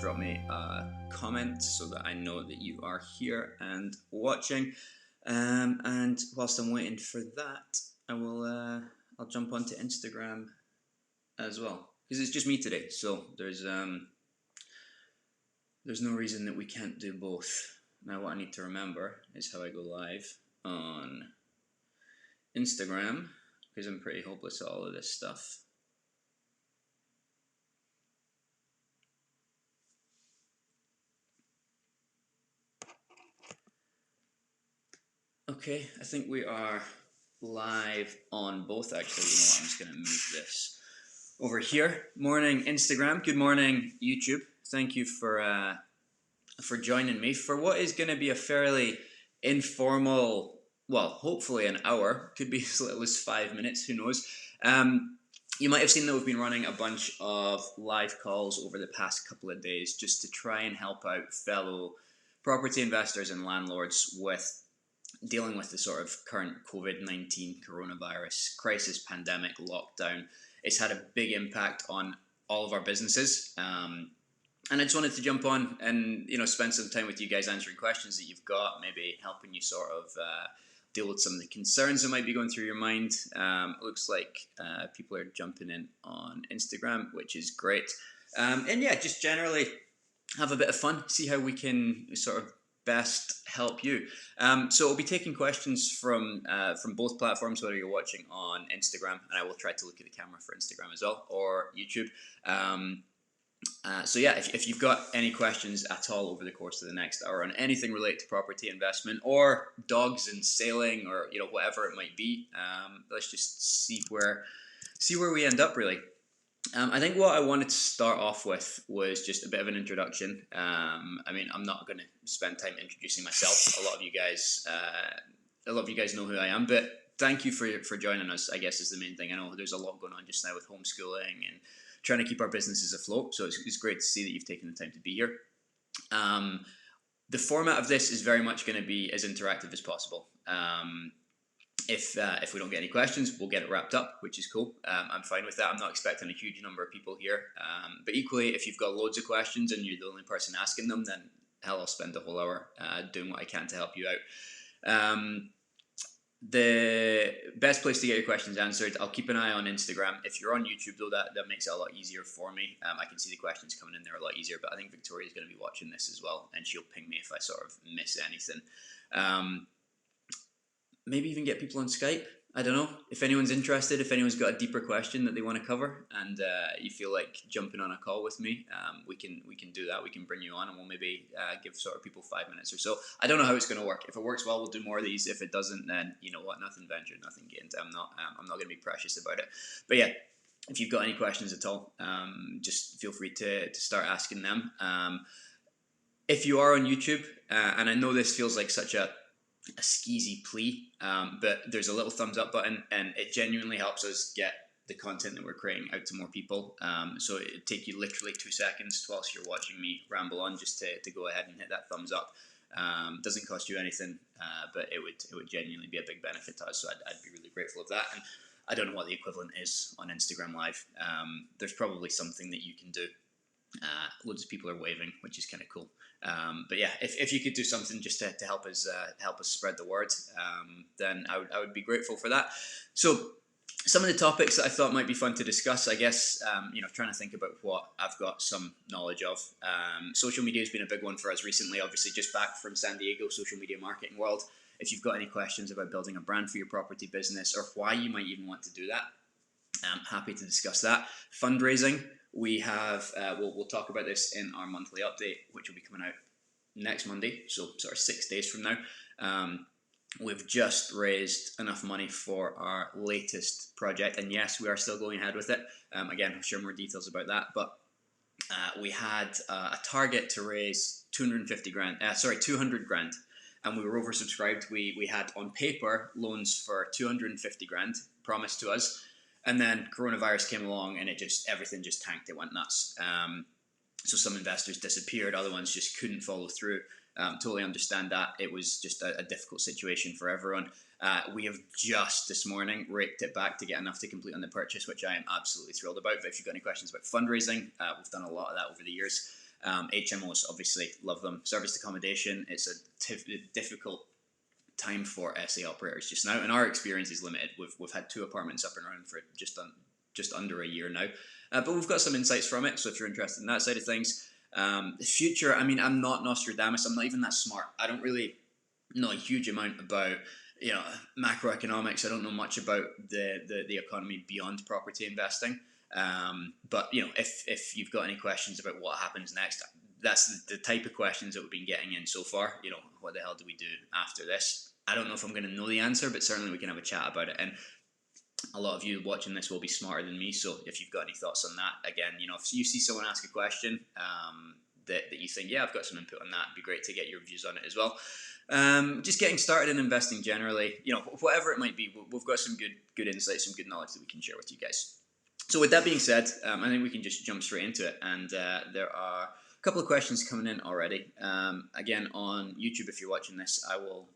drop me a comment so that I know that you are here and watching. And whilst I'm waiting for that, I'll jump onto Instagram as well because it's just me today. So there's no reason that we can't do both. Now what I need to remember is how I go live on Instagram because I'm pretty hopeless at all of this stuff. Okay, I think we are live on both actually. You know what, I'm just going to move this over here. Morning Instagram, good morning YouTube. Thank you for joining me for what is going to be a fairly informal, well, hopefully an hour, could be as little as 5 minutes, who knows. You might have seen that we've been running a bunch of live calls over the past couple of days just to try and help out fellow property investors and landlords with dealing with the sort of current Covid-19 coronavirus crisis, pandemic, lockdown. It's had a big impact on all of our businesses. And I just wanted to jump on and spend some time with you guys answering questions that you've got, maybe helping you sort of deal with some of the concerns that might be going through your mind. It looks like people are jumping in on Instagram, which is great. And yeah, just generally have a bit of fun, see how we can sort of best help you. So we'll be taking questions from both platforms, whether you're watching on Instagram, and I will try to look at the camera for Instagram as well, or YouTube. So yeah, if you've got any questions at all over the course of the next hour on anything related to property investment or dogs and sailing or whatever it might be, let's just see where we end up really. I think what I wanted to start off with was just a bit of an introduction. I mean, I'm not going to spend time introducing myself. A lot of you guys know who I am, but thank you for joining us, I guess is the main thing. I know there's a lot going on just now with homeschooling and trying to keep our businesses afloat, so it's great to see that you've taken the time to be here. The format of this is very much going to be as interactive as possible. If we don't get any questions, we'll get it wrapped up, which is cool. I'm fine with that. I'm not expecting a huge number of people here. But equally, if you've got loads of questions and you're the only person asking them, then hell, I'll spend the whole hour doing what I can to help you out. The best place to get your questions answered, I'll keep an eye on Instagram. If you're on YouTube, though, that makes it a lot easier for me. I can see the questions coming in there a lot easier, but I think Victoria's going to be watching this as well, and she'll ping me if I sort of miss anything. Maybe even get people on Skype. I don't know. If anyone's interested, if anyone's got a deeper question that they want to cover and you feel like jumping on a call with me, we can do that. We can bring you on and we'll maybe give sort of people 5 minutes or so. I don't know how it's going to work. If it works well, we'll do more of these. If it doesn't, then you know what? Nothing ventured, nothing gained. I'm not going to be precious about it. But yeah, if you've got any questions at all, just feel free to start asking them. If you are on YouTube, and I know this feels like such a skeezy plea, but there's a little thumbs up button and it genuinely helps us get the content that we're creating out to more people. So it'd take you literally 2 seconds whilst you're watching me ramble on just to go ahead and hit that thumbs up. Doesn't cost you anything, but it would genuinely be a big benefit to us, so I'd be really grateful of that. And I don't know what the equivalent is on Instagram Live. There's probably something that you can do. Loads of people are waving, which is kind of cool. But yeah, if you could do something just to help us spread the word, then I would be grateful for that. So some of the topics that I thought might be fun to discuss, I guess, trying to think about what I've got some knowledge of. Social media has been a big one for us recently. Obviously, just back from San Diego, social media marketing world. If you've got any questions about building a brand for your property business or why you might even want to do that, I'm happy to discuss that. Fundraising. We have, we'll talk about this in our monthly update, which will be coming out next Monday, so sort of 6 days from now. We've just raised enough money for our latest project, and yes, we are still going ahead with it. Again, I'll share more details about that, but we had a target to raise 200 grand, and we were oversubscribed. We had on paper loans for 250 grand promised to us. And then coronavirus came along and everything just tanked. It went nuts. So some investors disappeared. Other ones just couldn't follow through. Totally understand that. It was just a difficult situation for everyone. We have just this morning raked it back to get enough to complete on the purchase, which I am absolutely thrilled about. But if you've got any questions about fundraising, we've done a lot of that over the years. HMOs, obviously, love them. Serviced accommodation, it's a difficult time for SA operators just now, and our experience is limited. We've had 2 apartments up and running for just under a year now, but we've got some insights from it. So if you're interested in that side of things, the future. I mean, I'm not Nostradamus. I'm not even that smart. I don't really know a huge amount about macroeconomics. I don't know much about the economy beyond property investing. But if you've got any questions about what happens next, that's the type of questions that we've been getting in so far. What the hell do we do after this? I don't know if I'm going to know the answer, but certainly we can have a chat about it. And a lot of you watching this will be smarter than me, so if you've got any thoughts on that, again, if you see someone ask a question that you think, yeah, I've got some input on that, it'd be great to get your views on it as well. Just getting started in investing generally, whatever it might be, we've got some good insights, some good knowledge that we can share with you guys. So with that being said, I think we can just jump straight into it. And there are a couple of questions coming in already. Again, on YouTube, if you're watching this, I will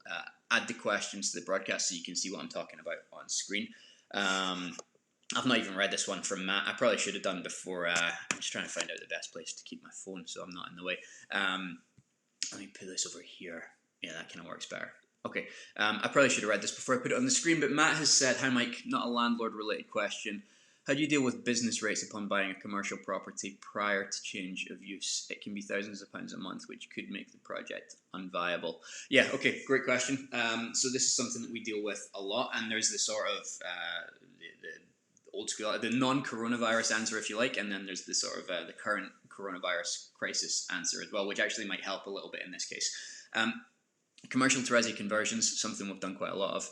add the questions to the broadcast so you can see what I'm talking about on screen. I've not even read this one from Matt. I probably should have done before. I'm just trying to find out the best place to keep my phone so I'm not in the way. Let me put this over here. Yeah, that kind of works better. Okay, I probably should have read this before I put it on the screen, but Matt has said, hi Mike, not a landlord-related question. How do you deal with business rates upon buying a commercial property prior to change of use? It can be thousands of pounds a month, which could make the project unviable. Yeah, okay, great question. So this is something that we deal with a lot, and there's the sort of the old school, the non-coronavirus answer, if you like, and then there's the sort of the current coronavirus crisis answer as well, which actually might help a little bit in this case. Commercial to resi conversions, something we've done quite a lot of.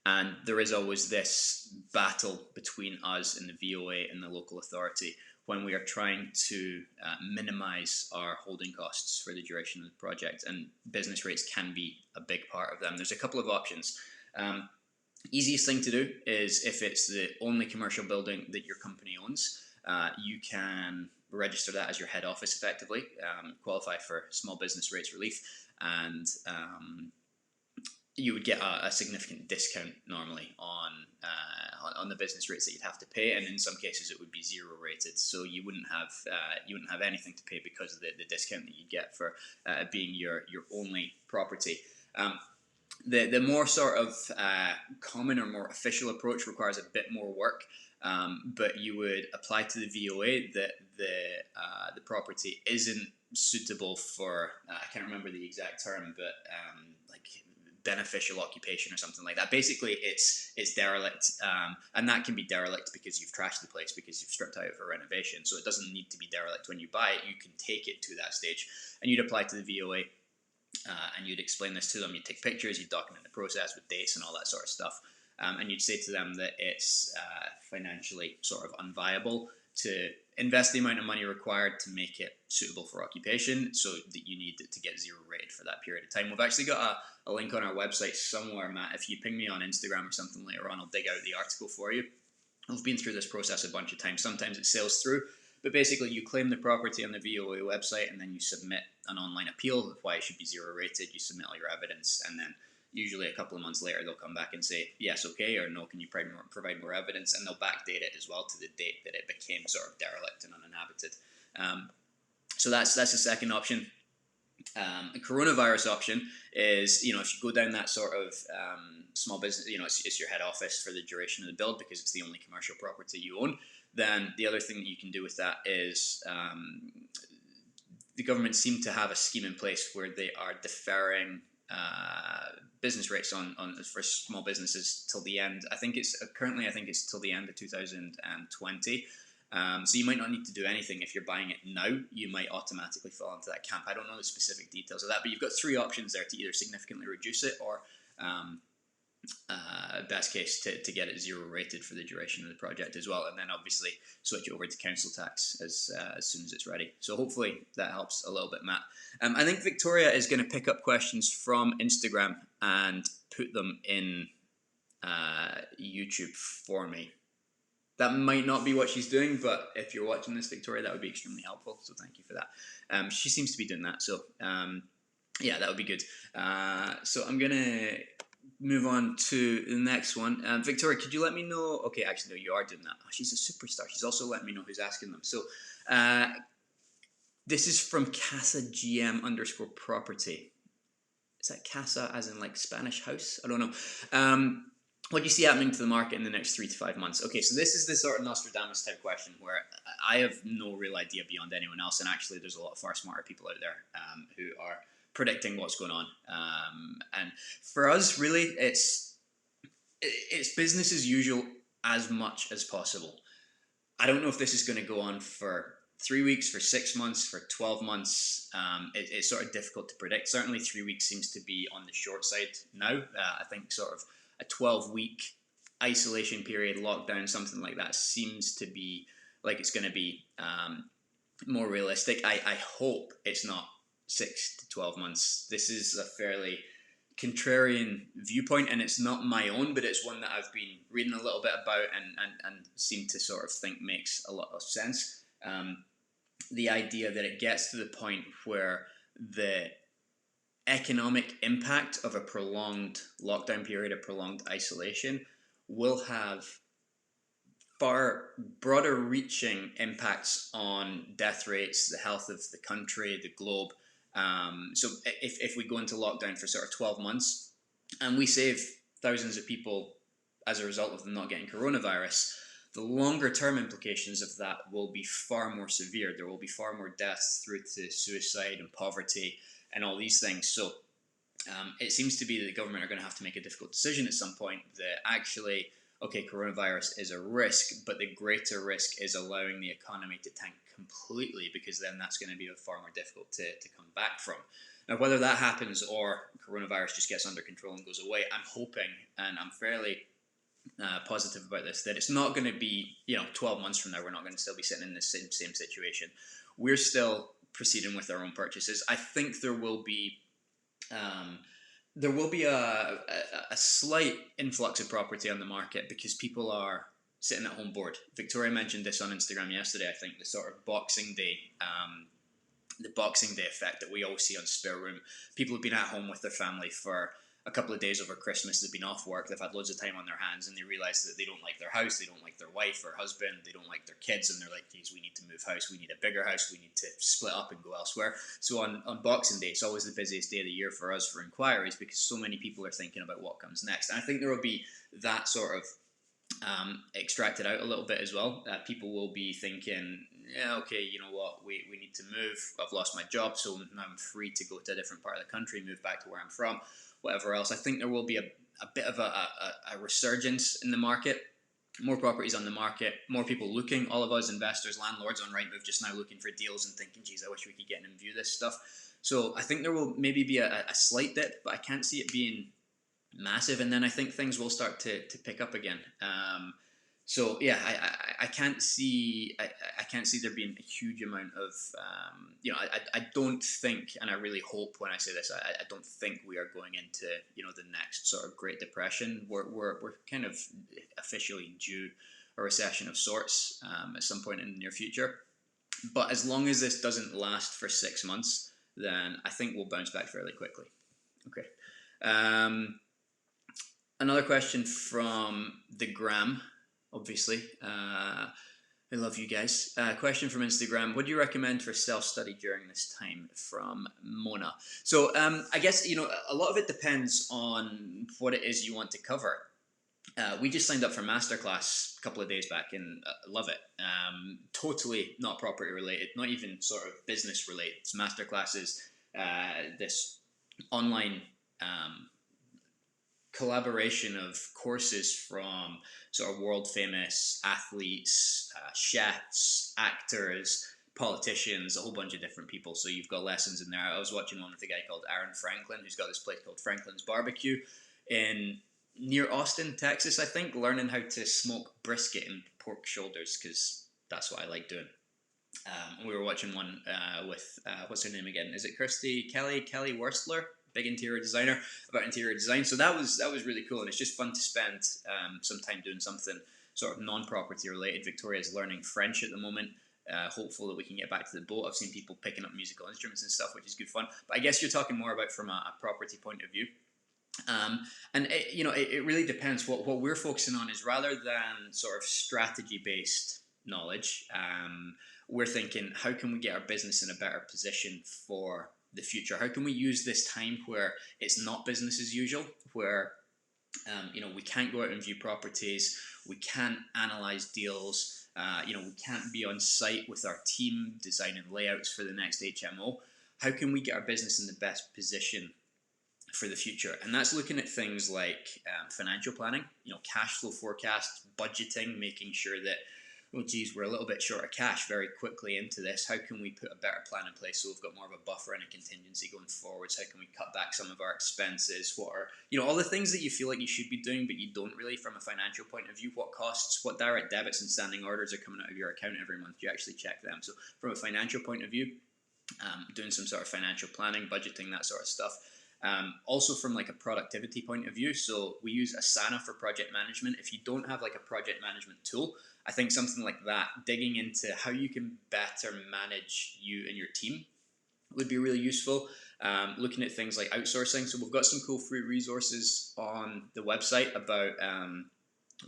And there is always this battle between us and the VOA and the local authority when we are trying to minimise our holding costs for the duration of the project, and business rates can be a big part of them. There's a couple of options. Easiest thing to do is, if it's the only commercial building that your company owns, you can register that as your head office effectively, qualify for small business rates relief, and you would get a significant discount normally on the business rates that you'd have to pay, and in some cases it would be 0 rated, so you wouldn't have anything to pay because of the discount that you get for being your only property. The more sort of common or more official approach requires a bit more work, but you would apply to the VOA that the property isn't suitable for I can't remember the exact term, but like beneficial occupation or something like that. Basically, it's derelict, and that can be derelict because you've trashed the place, because you've stripped out for renovation. So it doesn't need to be derelict when you buy it. You can take it to that stage, and you'd apply to the VOA, and you'd explain this to them. You'd take pictures, you'd document the process with dates and all that sort of stuff, and you'd say to them that it's financially sort of unviable to invest the amount of money required to make it suitable for occupation, so that you need to get 0 rated for that period of time. We've actually got a link on our website somewhere, Matt. If you ping me on Instagram or something later on, I'll dig out the article for you. I've been through this process a bunch of times. Sometimes it sails through, but basically you claim the property on the VOA website, and then you submit an online appeal of why it should be 0 rated. You submit all your evidence, and then usually a couple of months later they'll come back and say yes, okay, or no, can you provide more evidence, and they'll backdate it as well to the date that it became sort of derelict and uninhabited. So that's the second option. A coronavirus option is, if you go down that sort of small business, it's your head office for the duration of the build because it's the only commercial property you own, then the other thing that you can do with that is the government seem to have a scheme in place where they are deferring business rates on for small businesses till the end. I think it's till the end of 2020. So you might not need to do anything if you're buying it now. You might automatically fall into that camp. I don't know the specific details of that, but you've got 3 options there to either significantly reduce it or best case to get it 0 rated for the duration of the project as well, and then obviously switch it over to council tax as soon as it's ready. So hopefully that helps a little bit, Matt. I think Victoria is going to pick up questions from Instagram and put them in YouTube for me. That might not be what she's doing, but if you're watching this, Victoria, that would be extremely helpful, so thank you for that. She seems to be doing that, so yeah, that would be good. So I'm going to move on to the next one. Victoria, could you let me know? Okay, actually, no, you are doing that. Oh, she's a superstar. She's also letting me know who's asking them. So This is from Casa GM underscore property. Is that Casa as in like Spanish house? I don't know. What do you see happening to the market in the next 3 to 5 months? Okay, so this is the sort of Nostradamus type question where I have no real idea beyond anyone else, and actually there's a lot of far smarter people out there who are predicting what's going on. And for us, really, it's business as usual as much as possible. I don't know if this is going to go on for 3 weeks, for 6 months, for 12 months. It's sort of difficult to predict. Certainly, 3 weeks seems to be on the short side now. I think sort of a 12-week isolation period, lockdown, something like that seems to be like it's going to be more realistic. I hope it's not 6 to 12 months. This is a fairly contrarian viewpoint, and it's not my own, but it's one that I've been reading a little bit about and seem to sort of think makes a lot of sense. The idea that it gets to the point where the economic impact of a prolonged lockdown period, a prolonged isolation, will have far broader reaching impacts on death rates, the health of the country, the globe. So if we go into lockdown for sort of 12 months and we save thousands of people as a result of them not getting coronavirus, the longer term implications of that will be far more severe. There will be far more deaths through to suicide and poverty and all these things. So it seems to be that the government are going to have to make a difficult decision at some point that actually, okay, coronavirus is a risk, but the greater risk is allowing the economy to tank completely, because then that's going to be far more difficult to come back from. Now, whether that happens or coronavirus just gets under control and goes away, I'm hoping, and I'm fairly positive about this, that it's not going to be, 12 months from now, we're not going to still be sitting in the same situation. We're still proceeding with our own purchases. I think there will be a slight influx of property on the market because people are sitting at home bored. Victoria mentioned this on Instagram yesterday. I think the sort of Boxing Day effect that we always see on Spare Room. People have been at home with their family for a couple of days over Christmas. They've been off work, they've had loads of time on their hands, and they realise that they don't like their house, they don't like their wife or husband, they don't like their kids, and they're like, geez, we need to move house, we need a bigger house, we need to split up and go elsewhere. So on Boxing Day, it's always the busiest day of the year for us for inquiries, because so many people are thinking about what comes next. And I think there will be that sort of extracted out a little bit as well. People will be thinking, yeah, okay, you know what, we need to move. I've lost my job, so now I'm free to go to a different part of the country, move back to where I'm from, whatever else. I think there will be a bit of a resurgence in the market. More properties on the market, more people looking. All of us investors, landlords on Rightmove just now looking for deals and thinking, geez, I wish we could get in and view this stuff. So I think there will maybe be a slight dip, but I can't see it being massive, and then I think things will start to pick up again. So yeah, I can't see there being a huge amount of I don't think, and I really hope when I say this, I don't think we are going into the next sort of Great Depression. We're kind of officially due a recession of sorts at some point in the near future. But as long as this doesn't last for 6 months, then I think we'll bounce back fairly quickly. Okay. Another question from the Gram, obviously. I love you guys. Question from Instagram. What do you recommend for self-study during this time? From Mona. So I guess, a lot of it depends on what it is you want to cover. We just signed up for masterclass a couple of days back and love it. Totally not property related, not even sort of business related. It's masterclasses, this online collaboration of courses from sort of world famous athletes, chefs, actors, politicians, a whole bunch of different people. So you've got lessons in there. I was watching one with a guy called Aaron Franklin, who's got this place called Franklin's Barbecue in near Austin, Texas, I think, learning how to smoke brisket and pork shoulders, because that's what I like doing. We were watching one with what's her name again? Is it Kelly Wurstler? Big interior designer, about interior design. So that was really cool, and it's just fun to spend some time doing something sort of non-property related. Victoria's learning French at the moment. Hopeful that we can get back to the boat. I've seen people picking up musical instruments and stuff, which is good fun. But I guess you're talking more about from a property point of view. And it really depends. What we're focusing on is, rather than sort of strategy based knowledge, we're thinking, how can we get our business in a better position for the future? How can we use this time where it's not business as usual, where we can't go out and view properties, we can't analyze deals, we can't be on site with our team designing layouts for the next HMO. How can we get our business in the best position for the future? And that's looking at things like financial planning, cash flow forecast, budgeting, making sure that, oh geez, we're a little bit short of cash very quickly into this. How can we put a better plan in place so we've got more of a buffer and a contingency going forwards? How can we cut back some of our expenses? What are, all the things that you feel like you should be doing but you don't really from a financial point of view? What costs, what direct debits and standing orders are coming out of your account every month? Do you actually check them? So from a financial point of view, doing some sort of financial planning, budgeting, that sort of stuff. Also from like a productivity point of view, so we use Asana for project management. If you don't have like a project management tool, I think something like that, digging into how you can better manage you and your team would be really useful. Looking at things like outsourcing. So we've got some cool free resources on the website about,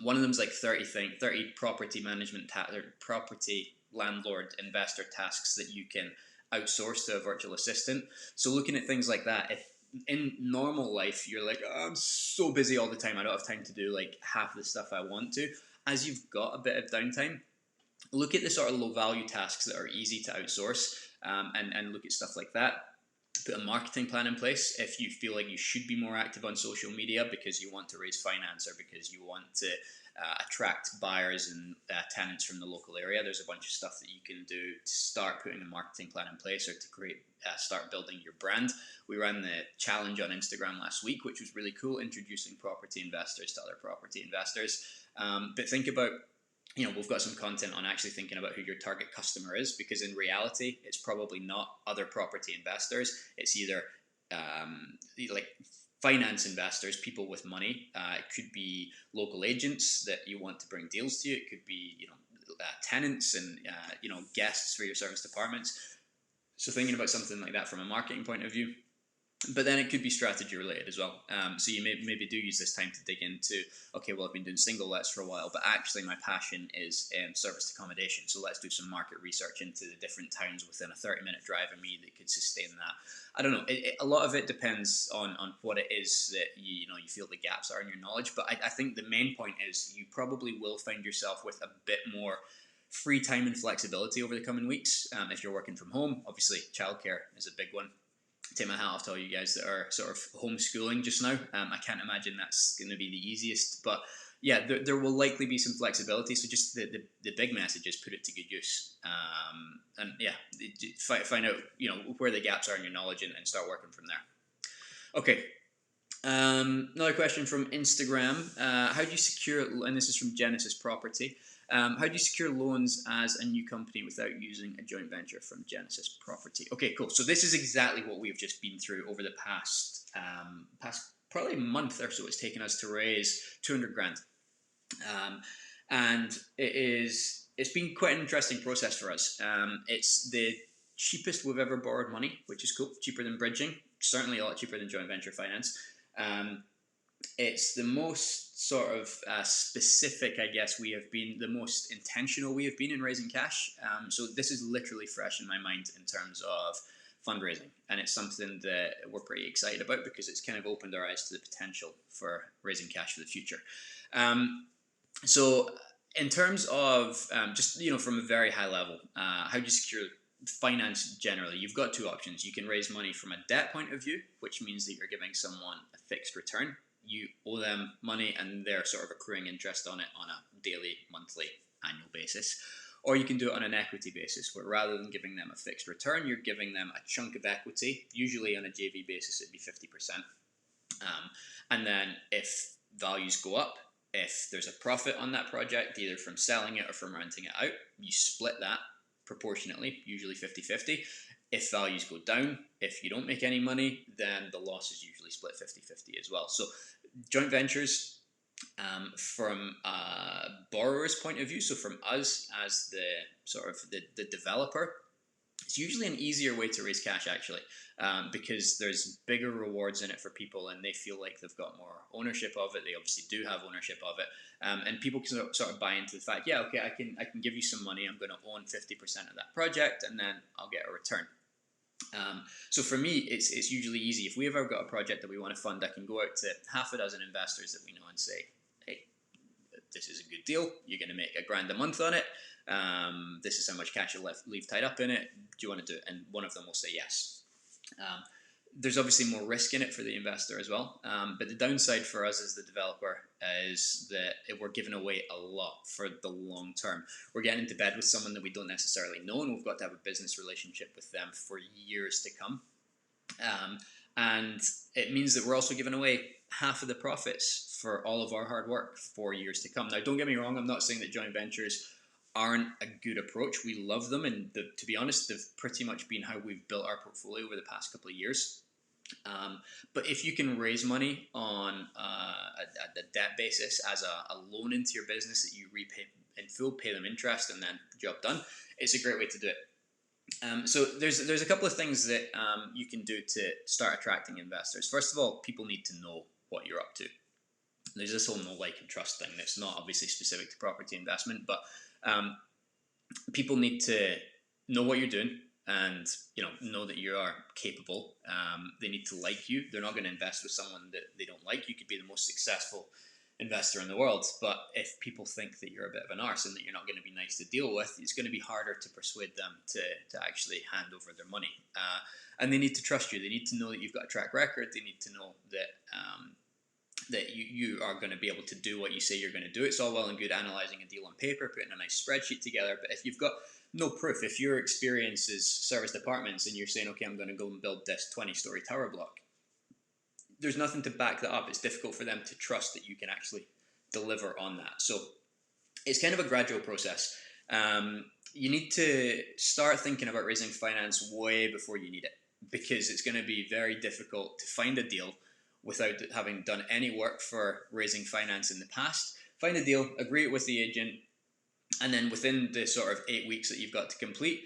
one of them is like 30 property management, or property landlord investor tasks that you can outsource to a virtual assistant. So looking at things like that, if in normal life you're like, oh, I'm so busy all the time, I don't have time to do like half the stuff I want to. As you've got a bit of downtime, look at the sort of low value tasks that are easy to outsource, and look at stuff like that. Put a marketing plan in place if you feel like you should be more active on social media because you want to raise finance or because you want to attract buyers and tenants from the local area. There's a bunch of stuff that you can do to start putting a marketing plan in place or to start building your brand. We ran the challenge on Instagram last week, which was really cool, introducing property investors to other property investors. But think about, we've got some content on actually thinking about who your target customer is, because in reality, it's probably not other property investors. It's either like finance investors, people with money. It could be local agents that you want to bring deals to. It could be, tenants and, guests for your service departments. So thinking about something like that from a marketing point of view. But then it could be strategy related as well. So you maybe do use this time to dig into, okay, well, I've been doing single lets for a while, but actually my passion is serviced accommodation. So let's do some market research into the different towns within a 30-minute drive of me that could sustain that. I don't know. A lot of it depends on what it is that you feel the gaps are in your knowledge. But I think the main point is you probably will find yourself with a bit more free time and flexibility over the coming weeks. If you're working from home, obviously childcare is a big one. Take my hat off to all you guys that are sort of homeschooling just now. I can't imagine that's going to be the easiest, but yeah, there will likely be some flexibility. So just the big message is put it to good use, and yeah, find out where the gaps are in your knowledge and start working from there. Okay. Another question from Instagram. How do you secure, and this is from Genesis Property, how do you secure loans as a new company without using a joint venture from Genesis Property? Okay, cool. So this is exactly what we've just been through over the past probably a month or so. It's taken us to raise 200 grand. And it's been quite an interesting process for us. It's the cheapest we've ever borrowed money, which is cool. Cheaper than bridging, certainly a lot cheaper than joint venture finance. It's the most sort of specific, I guess, we have been, the most intentional we have been in raising cash. So this is literally fresh in my mind in terms of fundraising, and it's something that we're pretty excited about because it's kind of opened our eyes to the potential for raising cash for the future. So in terms of just from a very high level, how do you secure finance generally? You've got two options. You can raise money from a debt point of view, which means that you're giving someone a fixed return. You owe them money and they're sort of accruing interest on it on a daily, monthly, annual basis. Or you can do it on an equity basis, where rather than giving them a fixed return, you're giving them a chunk of equity. Usually on a JV basis, it'd be 50%. And then if values go up, if there's a profit on that project, either from selling it or from renting it out, you split that proportionately, usually 50-50. If values go down, if you don't make any money, then the loss is usually split 50-50 as well. So joint ventures, from a borrower's point of view, so from us as the sort of the developer, It's usually an easier way to raise cash, actually, because there's bigger rewards in it for people, and they feel like they've got more ownership of it. They obviously do have ownership of it, and people can sort of buy into the fact, yeah, okay, I can give you some money. I'm going to own 50% of that project, and then I'll get a return. So for me, it's usually easy. If we've ever got a project that we want to fund, I can go out to half a dozen investors that we know and say, hey, this is a good deal. You're going to make $1,000 a month on it. This is how much cash you'll leave tied up in it. Do you want to do it? And one of them will say yes. There's obviously more risk in it for the investor as well. But the downside for us as the developer is that we're giving away a lot for the long term. We're getting into bed with someone that we don't necessarily know, and we've got to have a business relationship with them for years to come. And it means that we're also giving away half of the profits for all of our hard work for years to come. Now, don't get me wrong, I'm not saying that joint ventures aren't a good approach. We love them, and to be honest, they've pretty much been how we've built our portfolio over the past couple of years. But if you can raise money on a debt basis as a loan into your business that you repay in full, pay them interest, and then job done, it's a great way to do it. So there's a couple of things that you can do to start attracting investors. First of all, people need to know what you're up to. There's this whole know, like, and trust thing that's not obviously specific to property investment, but people need to know what you're doing and know that you are capable. They need to like you. They're not going to invest with someone that they don't like. You could be the most successful investor in the world, but if people think that you're a bit of an arse and that you're not going to be nice to deal with, it's going to be harder to persuade them to actually hand over their money. And they need to trust you. They need to know that you've got a track record. They need to know that that you are going to be able to do what you say you're going to do. It's all well and good analysing a deal on paper, putting a nice spreadsheet together, but if you've got no proof, if your experience is serviced apartments and you're saying, okay, I'm going to go and build this 20-story tower block, there's nothing to back that up. It's difficult for them to trust that you can actually deliver on that. So it's kind of a gradual process. You need to start thinking about raising finance way before you need it, because it's going to be very difficult to find a deal without having done any work for raising finance in the past. Find a deal, agree it with the agent, and then within the sort of 8 weeks that you've got to complete,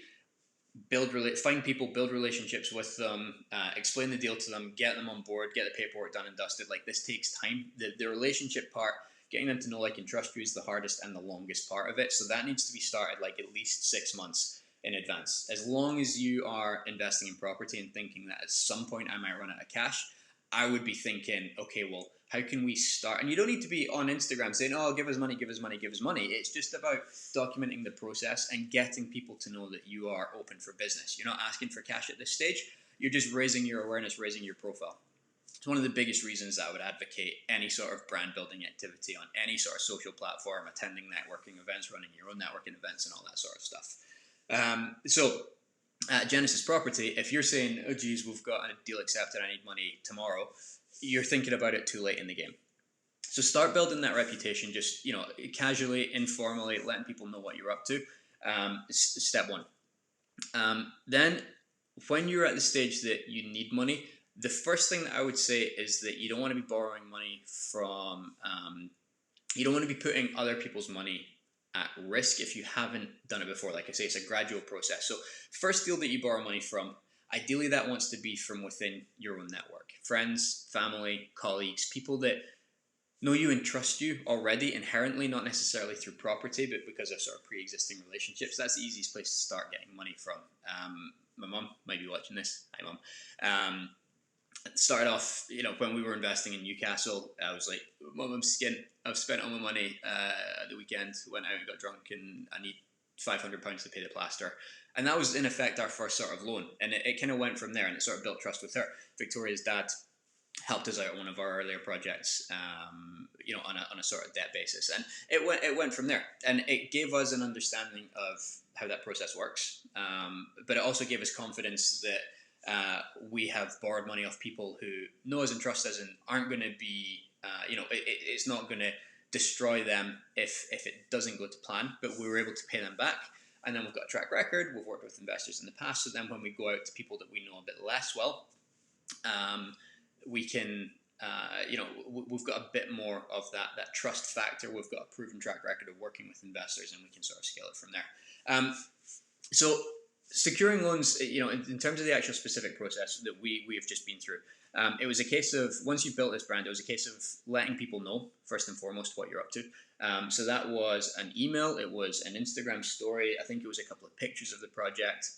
find people, build relationships with them, explain the deal to them, get them on board, get the paperwork done and dusted. Like, this takes time. The relationship part, getting them to know, like, and trust you is the hardest and the longest part of it. So that needs to be started like at least 6 months in advance. As long as you are investing in property and thinking that at some point I might run out of cash, I would be thinking, okay, well, how can we start? And you don't need to be on Instagram saying, oh, give us money, give us money, give us money. It's just about documenting the process and getting people to know that you are open for business. You're not asking for cash at this stage. You're just raising your awareness, raising your profile. It's one of the biggest reasons that I would advocate any sort of brand building activity on any sort of social platform, attending networking events, running your own networking events, and all that sort of stuff. So at Genesis Property, if you're saying, oh geez, we've got a deal accepted, I need money tomorrow, you're thinking about it too late in the game. So start building that reputation, just casually, informally, letting people know what you're up to. Step one. Then when you're at the stage that you need money, the first thing that I would say is that you don't want to be borrowing money from, you don't want to be putting other people's money at risk if you haven't done it before. Like I say, it's a gradual process. So first deal that you borrow money from, ideally that wants to be from within your own network. Friends, family, colleagues, people that know you and trust you already inherently, not necessarily through property, but because of sort of pre-existing relationships. That's the easiest place to start getting money from. My mum might be watching this. Hi, Mum. Started off, when we were investing in Newcastle, I was like, Mum, I'm skint. I've spent all my money at the weekend, went out and got drunk, and I need £500 to pay the plaster. And that was in effect our first sort of loan. And it kind of went from there, and it sort of built trust with her. Victoria's dad helped us out on one of our earlier projects, on a sort of debt basis. And it went from there. And it gave us an understanding of how that process works. But it also gave us confidence that we have borrowed money off people who know us and trust us and aren't going to be, it's not going to destroy them if it doesn't go to plan, but we were able to pay them back. And then we've got a track record. We've worked with investors in the past. So then when we go out to people that we know a bit less well, we can, we've got a bit more of that trust factor. We've got a proven track record of working with investors, and we can sort of scale it from there. So Securing loans, in terms of the actual specific process that we have just been through, it was a case of, once you've built this brand, it was a case of letting people know first and foremost what you're up to. So that was an email, it was an Instagram story, I think it was a couple of pictures of the project,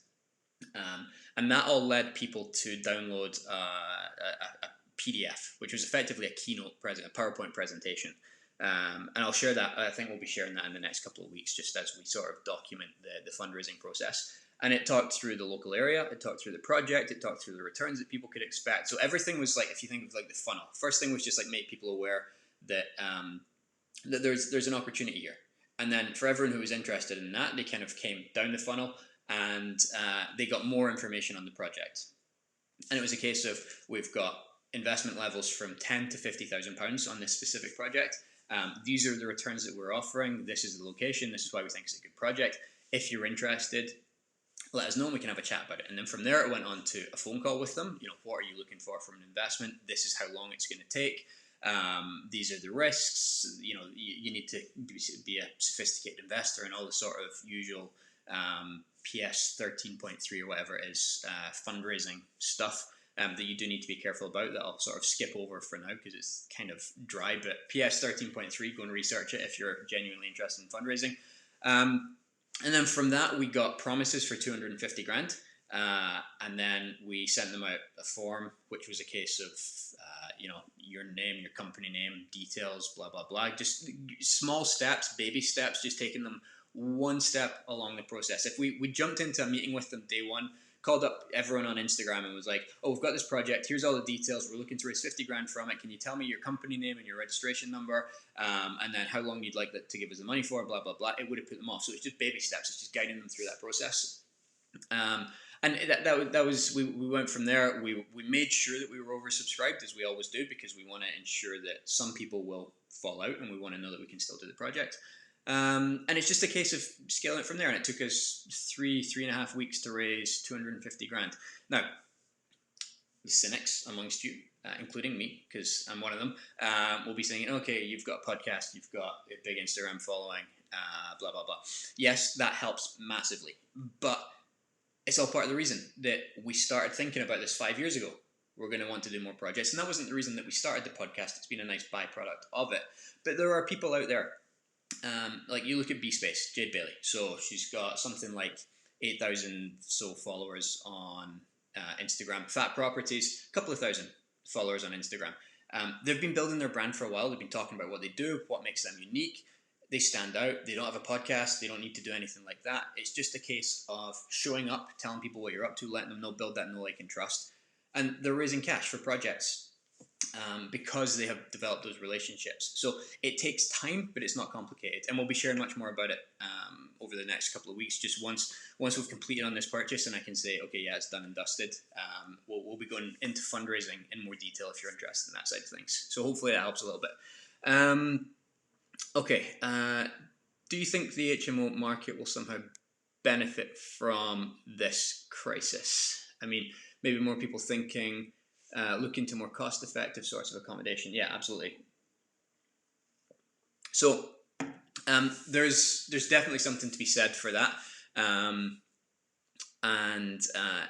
and that all led people to download a PDF, which was effectively a keynote a PowerPoint presentation. And I'll share that. I think we'll be sharing that in the next couple of weeks, just as we sort of document the fundraising process. And it talked through the local area, it talked through the project, it talked through the returns that people could expect. So everything was like, if you think of like the funnel, first thing was just like make people aware that that there's an opportunity here. And then for everyone who was interested in that, they kind of came down the funnel and they got more information on the project. And it was a case of, we've got investment levels from £10,000 to £50,000 on this specific project. These are the returns that we're offering. This is the location. This is why we think it's a good project. If you're interested, let us know and we can have a chat about it. And then from there, it went on to a phone call with them. What are you looking for from an investment? This is how long it's going to take. These are the risks. You need to be a sophisticated investor and all the sort of usual PS 13.3 or whatever it is, fundraising stuff that you do need to be careful about, that I'll sort of skip over for now because it's kind of dry. But PS 13.3, go and research it if you're genuinely interested in fundraising. And then from that, we got promises for 250 grand. And then we sent them out a form, which was a case of, your name, your company name, details, blah, blah, blah. Just small steps, baby steps, just taking them one step along the process. If we jumped into a meeting with them day one, called up everyone on Instagram and was like, oh, we've got this project, here's all the details, we're looking to raise 50 grand from it, can you tell me your company name and your registration number, and then how long you'd like to give us the money for, blah, blah, blah, it would have put them off. So it's just baby steps, it's just guiding them through that process. And that was we went from there. We made sure that we were oversubscribed, as we always do, because we want to ensure that some people will fall out and we want to know that we can still do the project. And it's just a case of scaling it from there. And it took us 3.5 weeks to raise 250 grand. Now, the cynics amongst you, including me, because I'm one of them, will be saying, okay, you've got a podcast, you've got a big Instagram following, blah, blah, blah. Yes, that helps massively. But it's all part of the reason that we started thinking about this 5 years ago. We're going to want to do more projects. And that wasn't the reason that we started the podcast. It's been a nice byproduct of it. But there are people out there, like you look at B-Space, Jade Bailey. So she's got something like 8,000 so followers on Instagram. Fat Properties, a couple of thousand followers on Instagram. They've been building their brand for a while. They've been talking about what they do, what makes them unique. They stand out. They don't have a podcast. They don't need to do anything like that. It's just a case of showing up, telling people what you're up to, letting them know, build that know, like, and trust. And they're raising cash for projects because they have developed those relationships. So it takes time, but it's not complicated. And we'll be sharing much more about it over the next couple of weeks. Just once we've completed on this purchase and I can say, okay, yeah, it's done and dusted, we'll be going into fundraising in more detail if you're interested in that side of things. So hopefully that helps a little bit. Okay, do you think the HMO market will somehow benefit from this crisis? I mean, maybe more people thinking, looking to more cost-effective sorts of accommodation. Yeah, absolutely. So there's definitely something to be said for that, and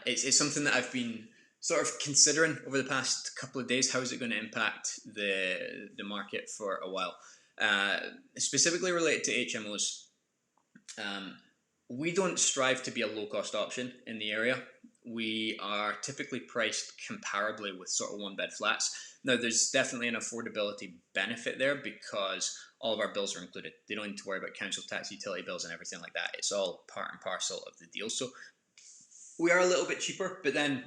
it's something that I've been sort of considering over the past couple of days. How is it going to impact the market for a while? Specifically related to HMOs, we don't strive to be a low-cost option in the area. We are typically priced comparably with sort of one-bed flats. Now, there's definitely an affordability benefit there because all of our bills are included. They don't need to worry about council tax, utility bills, and everything like that. It's all part and parcel of the deal. So we are a little bit cheaper, but then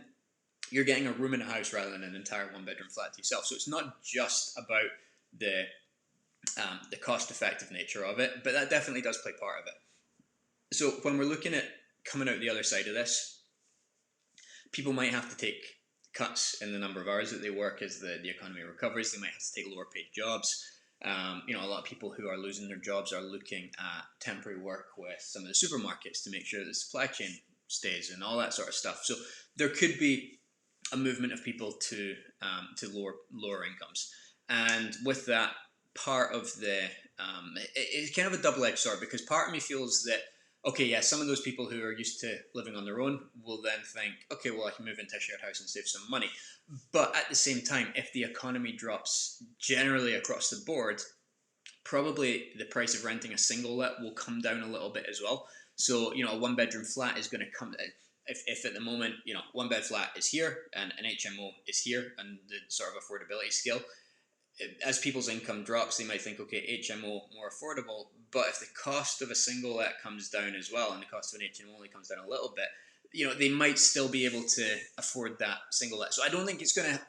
you're getting a room in a house rather than an entire one-bedroom flat to yourself. So it's not just about the cost-effective nature of it, but that definitely does play part of it. So when we're looking at coming out the other side of this, people might have to take cuts in the number of hours that they work as the economy recovers. They might have to take lower paid jobs. A lot of people who are losing their jobs are looking at temporary work with some of the supermarkets to make sure that the supply chain stays and all that sort of stuff. So there could be a movement of people to lower incomes. And with that, part of the it's kind of a double-edged sword, because part of me feels that, okay, yeah, some of those people who are used to living on their own will then think, okay, well, I can move into a shared house and save some money. But at the same time, if the economy drops generally across the board, probably the price of renting a single let will come down a little bit as well. So, a one bedroom flat is going to come. If at the moment, one bed flat is here and an HMO is here, and the sort of affordability scale, as people's income drops, they might think, okay, HMO more affordable. But if the cost of a single let comes down as well, and the cost of an HMO only comes down a little bit, they might still be able to afford that single let. So I don't think it's going to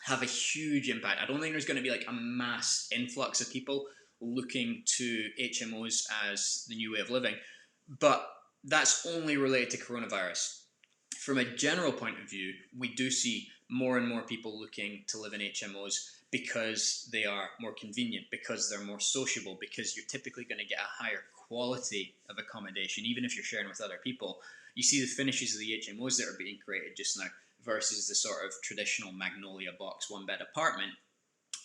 have a huge impact. I don't think there's going to be like a mass influx of people looking to HMOs as the new way of living. But that's only related to coronavirus. From a general point of view, we do see more and more people looking to live in HMOs because they are more convenient, because they're more sociable, because you're typically going to get a higher quality of accommodation, even if you're sharing with other people. You see the finishes of the HMOs that are being created just now versus the sort of traditional Magnolia box one bed apartment.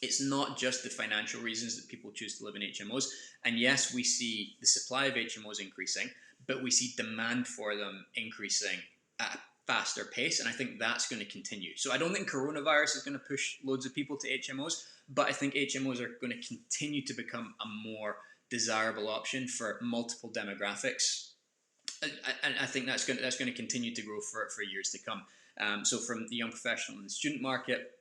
It's not just the financial reasons that people choose to live in HMOs. And yes, we see the supply of HMOs increasing, but we see demand for them increasing at a faster pace. And I think that's going to continue. So I don't think coronavirus is going to push loads of people to HMOs, but I think HMOs are going to continue to become a more desirable option for multiple demographics. And I think that's going to continue to grow for years to come. So from the young professional and the student market,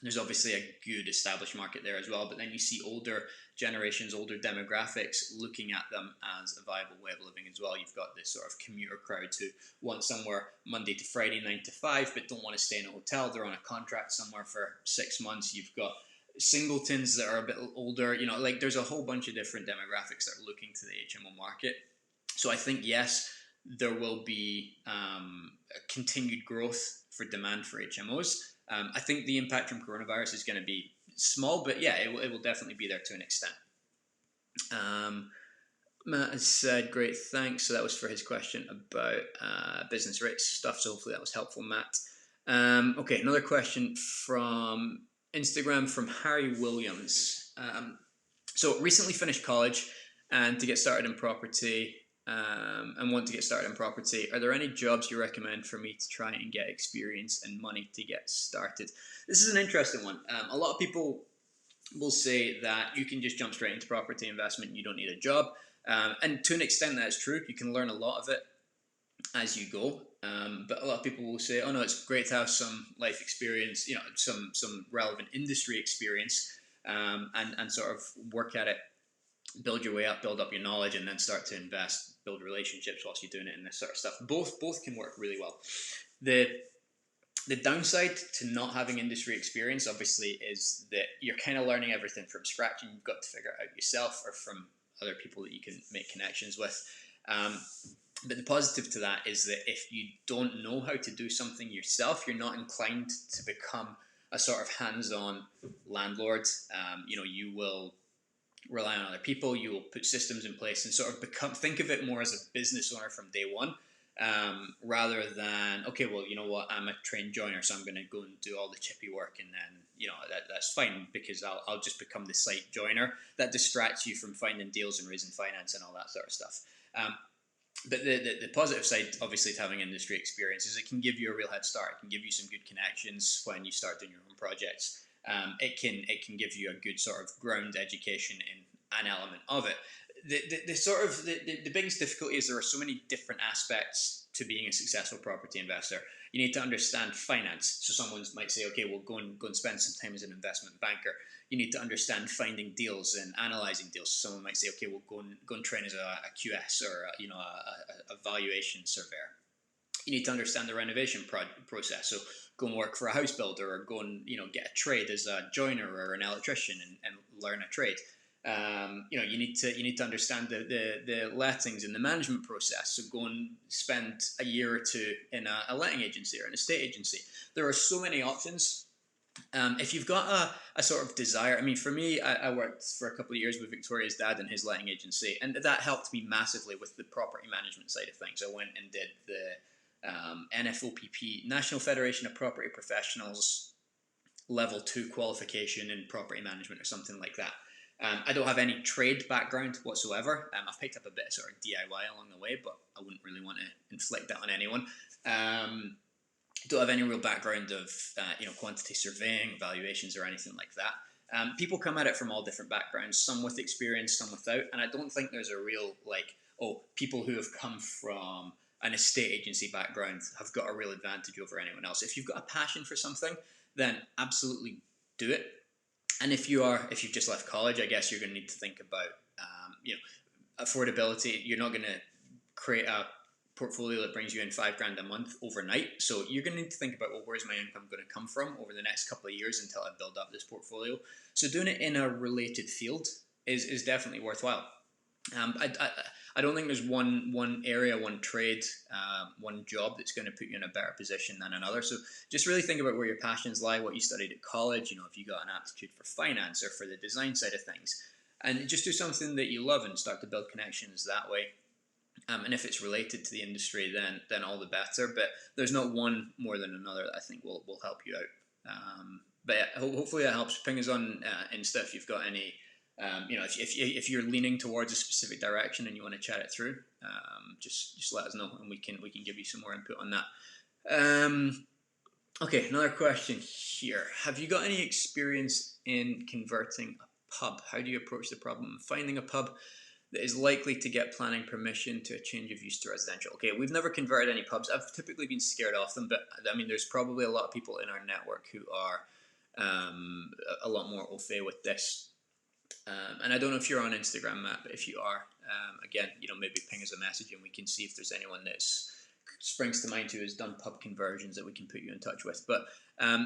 there's obviously a good established market there as well, but then you see older generations, older demographics looking at them as a viable way of living as well. You've got this sort of commuter crowd who want somewhere Monday to Friday, 9 to 5, but don't want to stay in a hotel. They're on a contract somewhere for 6 months. You've got singletons that are a bit older. There's a whole bunch of different demographics that are looking to the HMO market. So I think, yes, there will be a continued growth for demand for HMOs. I think the impact from coronavirus is going to be small, but yeah, it will definitely be there to an extent. Matt has said, great, thanks. So that was for his question about business rates stuff. So hopefully that was helpful, Matt. Okay, another question from Instagram from Harry Williams. So recently finished college and to get started in property, and want to get started in property, are there any jobs you recommend for me to try and get experience and money to get started? This is an interesting one. A lot of people will say that you can just jump straight into property investment and you don't need a job. And to an extent that's true. You can learn a lot of it as you go. But a lot of people will say, oh no, it's great to have some life experience, some relevant industry experience, and sort of work at it, build your way up, build up your knowledge, and then start to invest, build relationships whilst you're doing it and this sort of stuff. Both can work really well. The downside to not having industry experience, obviously, is that you're kind of learning everything from scratch, and you've got to figure it out yourself or from other people that you can make connections with. But the positive to that is that if you don't know how to do something yourself, you're not inclined to become a sort of hands-on landlord. You will rely on other people, you will put systems in place and sort of think of it more as a business owner from day one, rather than, okay, well, you know what, I'm a trained joiner, so I'm going to go and do all the chippy work, and then that's fine because I'll just become the site joiner. That distracts you from finding deals and raising finance and all that sort of stuff. But the positive side, obviously, to having industry experience is it can give you a real head start. It can give you some good connections when you start doing your own projects. It can give you a good sort of ground education in an element of it. The biggest difficulty is there are so many different aspects to being a successful property investor. You need to understand finance. So someone might say, okay, well, go and spend some time as an investment banker. You need to understand finding deals and analyzing deals. So someone might say, okay, well, go and train as a QS or a valuation surveyor. You need to understand the renovation process. So go and work for a house builder, or go and get a trade as a joiner or an electrician and learn a trade. You need to understand the lettings and the management process. So go and spend a year or two in a letting agency or an estate agency. There are so many options. If you've got a sort of desire, I mean, for me, I worked for a couple of years with Victoria's dad and his letting agency, and that helped me massively with the property management side of things. I went and did the NFOPP, National Federation of Property Professionals, level 2 qualification in property management or something like that. I don't have any trade background whatsoever. I've picked up a bit of sort of DIY along the way, but I wouldn't really want to inflict that on anyone. Don't have any real background of quantity surveying, valuations, or anything like that. People come at it from all different backgrounds, some with experience, some without, and I don't think there's a real people who have come from an estate agency background have got a real advantage over anyone else. If you've got a passion for something, then absolutely do it. And if you've just left college, I guess you're going to need to think about affordability. You're not going to create a portfolio that brings you in $5,000 a month overnight. So you're going to need to think about, well, where's my income going to come from over the next couple of years until I build up this portfolio. So doing it in a related field is definitely worthwhile. I don't think there's one area, one trade, one job that's going to put you in a better position than another. So just really think about where your passions lie, what you studied at college, if you got an aptitude for finance or for the design side of things. And just do something that you love and start to build connections that way. And if it's related to the industry, then all the better. But there's not one more than another that I think will help you out. But yeah, hopefully that helps. Ping us on Insta if you've got any. If you're leaning towards a specific direction and you want to chat it through, just let us know and we can give you some more input on that. Okay, another question here. Have you got any experience in converting a pub? How do you approach the problem of finding a pub that is likely to get planning permission to a change of use to residential? Okay, we've never converted any pubs. I've typically been scared off them, but I mean, there's probably a lot of people in our network who are a lot more au fait with this. And I don't know if you're on Instagram, Matt, but if you are, again, maybe ping us a message and we can see if there's anyone that springs to mind who has done pub conversions that we can put you in touch with. But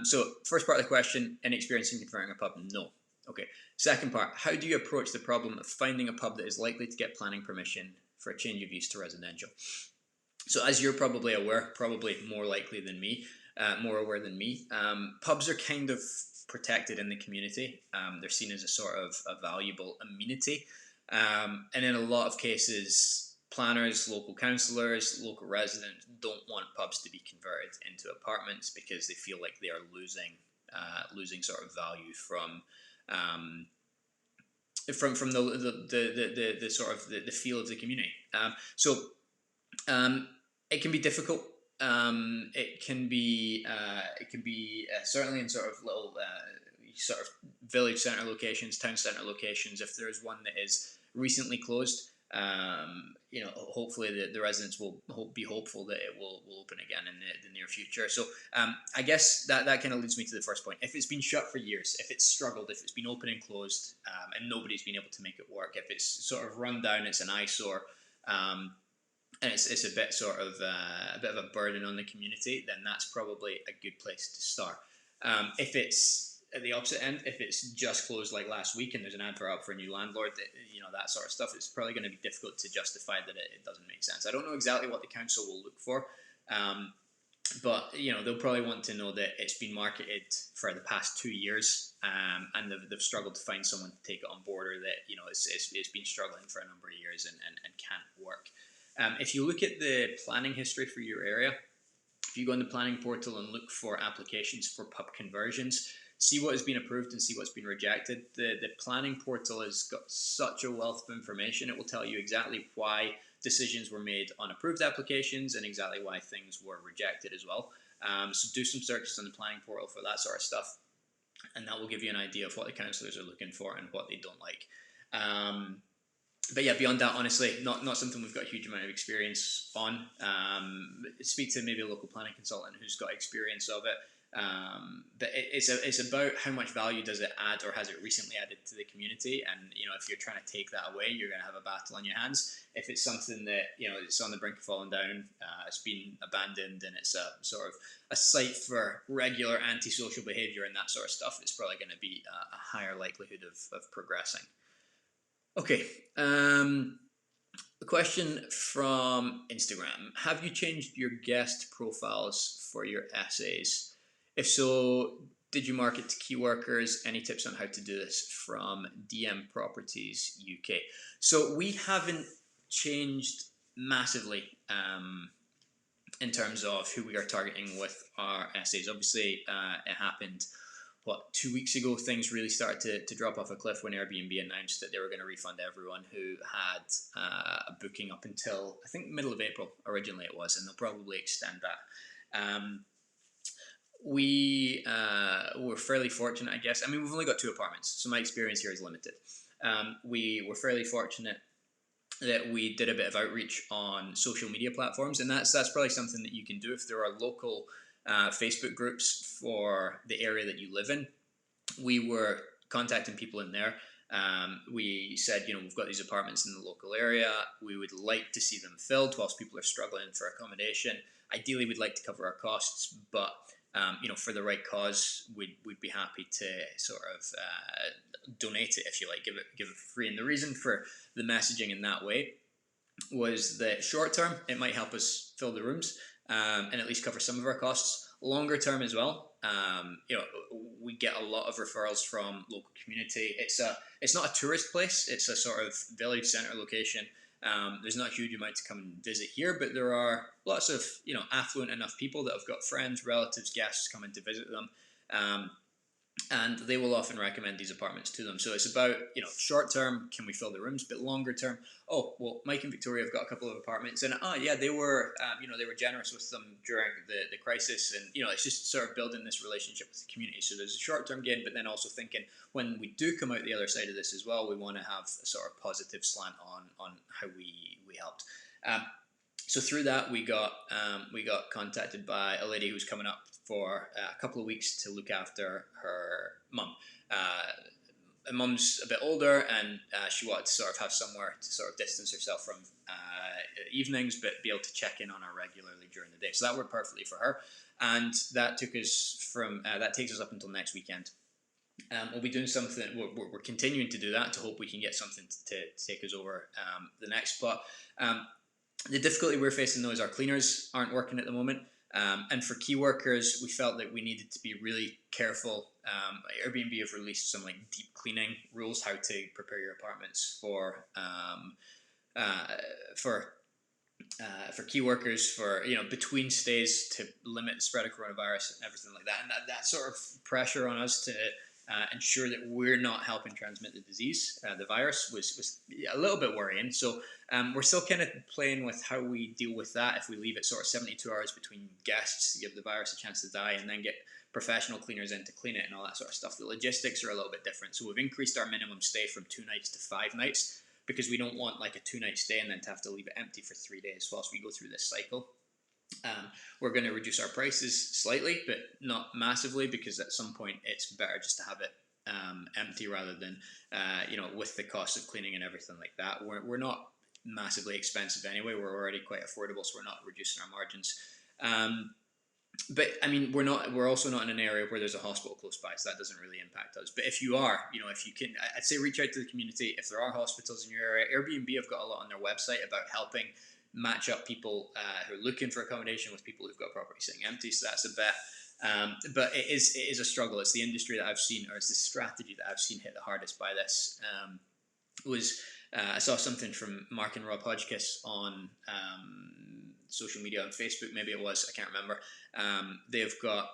so first part of the question, any experience in converting a pub? No. Okay. Second part, how do you approach the problem of finding a pub that is likely to get planning permission for a change of use to residential? So as you're probably aware, probably more likely than me, more aware than me, pubs are kind of protected in the community. They're seen as a sort of a valuable amenity. And in a lot of cases, planners, local councillors, local residents don't want pubs to be converted into apartments because they feel like they are losing sort of value from the sort of the feel of the community. It can be difficult. It can be certainly in sort of little sort of village centre locations, town centre locations. If there is one that is recently closed, hopefully the residents will be hopeful that it will open again in the near future. So I guess that kind of leads me to the first point. If it's been shut for years, if it's struggled, if it's been open and closed, and nobody's been able to make it work, if it's sort of run down, it's an eyesore, and it's a bit sort of a bit of a burden on the community, then that's probably a good place to start. If it's at the opposite end, if it's just closed like last week and there's an advert up for a new landlord, that sort of stuff, it's probably going to be difficult to justify that it doesn't make sense. I don't know exactly what the council will look for, but they'll probably want to know that it's been marketed for the past 2 years, and they've struggled to find someone to take it on board, or that it's been struggling for a number of years and can't work. If you look at the planning history for your area, if you go on the planning portal and look for applications for pub conversions, see what has been approved and see what's been rejected. The planning portal has got such a wealth of information. It will tell you exactly why decisions were made on approved applications and exactly why things were rejected as well. So do some searches on the planning portal for that sort of stuff, and that will give you an idea of what the councillors are looking for and what they don't like. But yeah, beyond that, honestly, not something we've got a huge amount of experience on. Speak to maybe a local planning consultant who's got experience of it. But it's about how much value does it add, or has it recently added to the community? And if you're trying to take that away, you're going to have a battle on your hands. If it's something that it's on the brink of falling down, it's been abandoned, and it's a sort of a site for regular antisocial behaviour and that sort of stuff, it's probably going to be a higher likelihood of progressing. Okay, a question from Instagram. Have you changed your guest profiles for your essays? If so, did you market to key workers? Any tips on how to do this? From DM Properties UK. So we haven't changed massively in terms of who we are targeting with our essays. Obviously, it happened 2 weeks ago, things really started to drop off a cliff when Airbnb announced that they were going to refund everyone who had a booking up until, I think, middle of April originally it was, and they'll probably extend that. We were fairly fortunate, I guess. I mean, we've only got 2 apartments, so my experience here is limited. We were fairly fortunate that we did a bit of outreach on social media platforms, and that's probably something that you can do if there are local Facebook groups for the area that you live in. We were contacting people in there. We said, we've got these apartments in the local area. We would like to see them filled whilst people are struggling for accommodation. Ideally, we'd like to cover our costs, but for the right cause, we'd be happy to sort of donate it, if you like, give it for free. And the reason for the messaging in that way was that short term, it might help us fill the rooms and at least cover some of our costs. Longer term as well, we get a lot of referrals from local community. It's not a tourist place. It's a sort of village centre location. There's not a huge amount to come and visit here, but there are lots of affluent enough people that have got friends, relatives, guests coming to visit them, and they will often recommend these apartments to them. So it's about short term, can we fill the rooms, but longer term, Mike and Victoria have got a couple of apartments, and they were they were generous with them during the crisis, and it's just sort of building this relationship with the community. So there's a short term gain, but then also thinking when we do come out the other side of this as well, we want to have a sort of positive slant on how we helped. So through that, we got contacted by a lady who's coming up for a couple of weeks to look after her mum. Her mum's a bit older, and she wanted to sort of have somewhere to sort of distance herself from evenings, but be able to check in on her regularly during the day. So that worked perfectly for her, and that took us that takes us up until next weekend. We'll be doing something. We're continuing to do that to hope we can get something to take us over the next spot. The difficulty we're facing though is our cleaners aren't working at the moment. And for key workers, we felt that we needed to be really careful. Airbnb have released some deep cleaning rules, how to prepare your apartments for key workers, for between stays, to limit the spread of coronavirus and everything like that. And that sort of pressure on us to ensure that we're not helping transmit the disease, the virus, was a little bit worrying. So we're still kind of playing with how we deal with that. If we leave it sort of 72 hours between guests to give the virus a chance to die, and then get professional cleaners in to clean it and all that sort of stuff, the logistics are a little bit different. So we've increased our minimum stay from 2 nights to 5 nights, because we don't want a 2-night stay and then to have to leave it empty for 3 days whilst we go through this cycle. We're going to reduce our prices slightly, but not massively, because at some point it's better just to have it empty rather than with the cost of cleaning and everything like that. We're not massively expensive anyway. We're already quite affordable, so we're not reducing our margins. But I mean, we're also not in an area where there's a hospital close by, so that doesn't really impact us. But if you are, if you can, I'd say reach out to the community. If there are hospitals in your area, Airbnb have got a lot on their website about helping match up people who are looking for accommodation with people who've got property sitting empty. So that's a bet. But it is a struggle. It's the industry that I've seen, or it's the strategy that I've seen hit the hardest by this. I saw something from Mark and Rob Hodgkiss on social media, on Facebook, maybe it was, I can't remember. They've got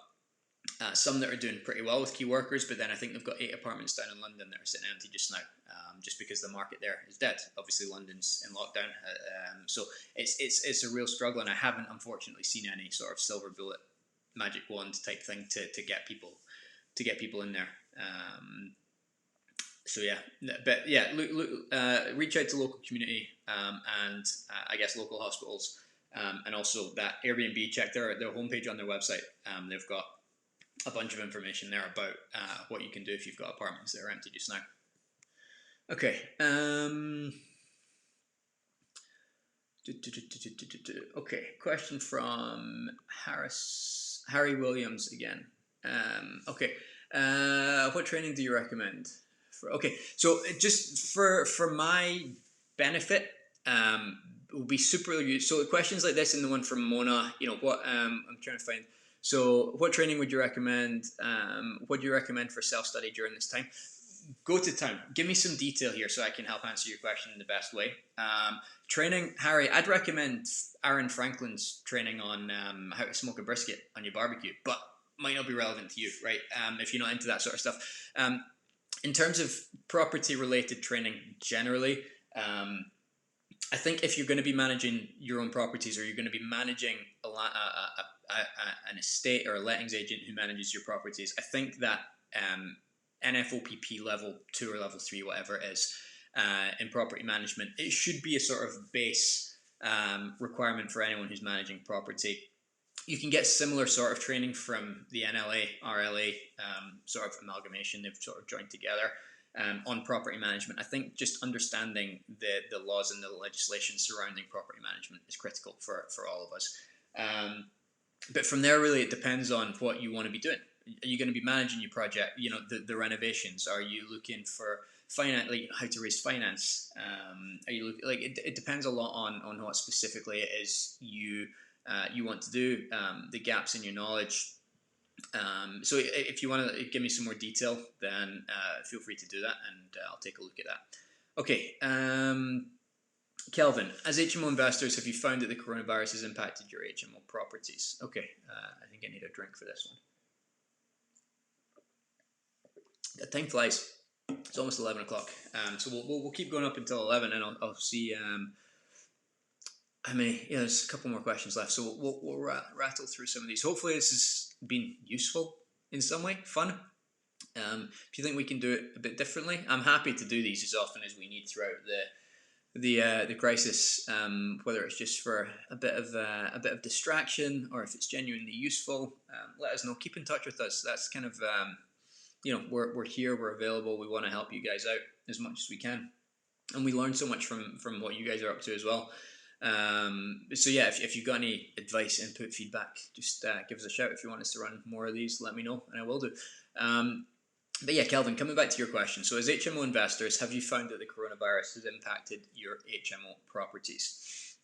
some that are doing pretty well with key workers, but then I think they've got 8 apartments down in London that are sitting empty just now, just because the market there is dead. Obviously, London's in lockdown, so it's a real struggle, and I haven't unfortunately seen any sort of silver bullet, magic wand type thing to get people in there. So yeah, but yeah, reach out to local community and I guess local hospitals, and also that Airbnb, check their homepage on their website. They've got a bunch of information there about what you can do if you've got apartments that are empty just now. Okay. Okay. Question from Harry Williams again. Okay. What training do you recommend? So just for my benefit, it will be super. So questions like this and the one from Mona, what I'm trying to find. So what training would you recommend? What do you recommend for self-study during this time? Go to town. Give me some detail here so I can help answer your question in the best way. Training, Harry, I'd recommend Aaron Franklin's training on how to smoke a brisket on your barbecue. But might not be relevant to you, right? If you're not into that sort of stuff. In terms of property related training generally, I think if you're going to be managing your own properties, or you're going to be managing an estate or a lettings agent who manages your properties, I think that NFOPP level 2 or level 3, whatever it is, in property management, it should be a sort of base requirement for anyone who's managing property. You can get similar sort of training from the NLA, RLA sort of amalgamation. They've sort of joined together on property management. I think just understanding the laws and the legislation surrounding property management is critical for all of us. But from there, really, it depends on what you want to be doing. Are you going to be managing your project? You know, the renovations. Are you looking for finance, like how to raise finance? Are you like it depends a lot on what specifically it is you want to do. The gaps in your knowledge. So if you want to give me some more detail, then feel free to do that, and I'll take a look at that. Okay, Kelvin, as HMO investors, have you found that the coronavirus has impacted your HMO properties? Okay, I think I need a drink for this one. Time flies. It's almost 11 o'clock, so we'll keep going up until 11, and I'll see how many. Yeah, there's a couple more questions left, so we'll rattle through some of these. Hopefully this has been useful in some way, fun. If you think we can do it a bit differently, I'm happy to do these as often as we need throughout the crisis, whether it's just for a bit of distraction, or if it's genuinely useful. Let us know. Keep in touch with us. That's kind of we're here, we're available, we want to help you guys out as much as we can, and we learn so much from what you guys are up to as well. So yeah, if you've got any advice, input, feedback, just give us a shout. If you want us to run more of these, let me know, and I will do. But yeah, Kelvin, coming back to your question, so as HMO investors, have you found that the coronavirus has impacted your HMO properties?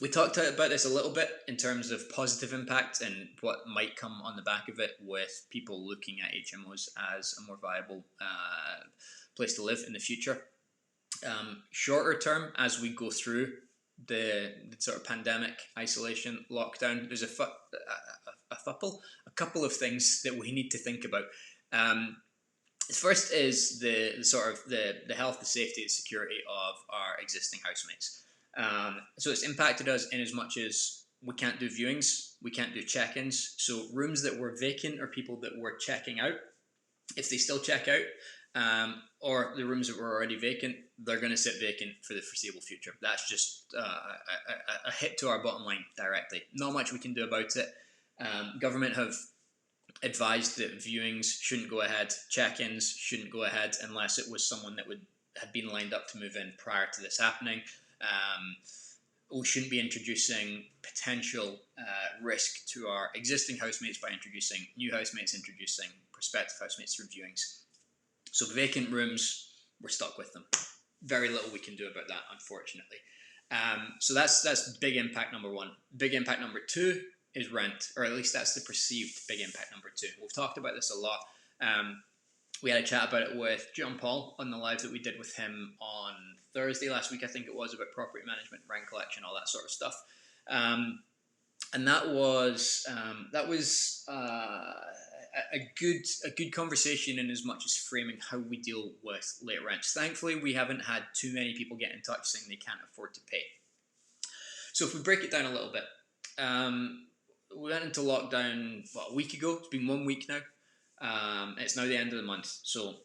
We talked about this a little bit in terms of positive impact and what might come on the back of it, with people looking at HMOs as a more viable place to live in the future. Shorter term, as we go through the sort of pandemic, isolation, lockdown, there's a couple of things that we need to think about. First is the sort of the health, the safety, the security of our existing housemates. So it's impacted us in as much as we can't do viewings, we can't do check-ins. So rooms that were vacant, or people that were checking out, if they still check out, or the rooms that were already vacant, they're going to sit vacant for the foreseeable future. That's just a hit to our bottom line directly. Not much we can do about it. Government have advised that viewings shouldn't go ahead, check-ins shouldn't go ahead unless it was someone that had been lined up to move in prior to this happening. We shouldn't be introducing potential risk to our existing housemates by introducing new housemates, introducing prospective housemates through viewings. So vacant rooms, we're stuck with them. Very little we can do about that, unfortunately. So that's big impact number one. Big impact number two is rent, or at least that's the perceived big impact number two. We've talked about this a lot. We had a chat about it with John Paul on the live that we did with him on Thursday last week, I think it was, about property management, rent collection, all that sort of stuff. And that was a good conversation, in as much as framing how we deal with late rents. Thankfully, we haven't had too many people get in touch saying they can't afford to pay. So if we break it down a little bit, we went into lockdown a week ago. It's been 1 week now. It's now the end of the month. So,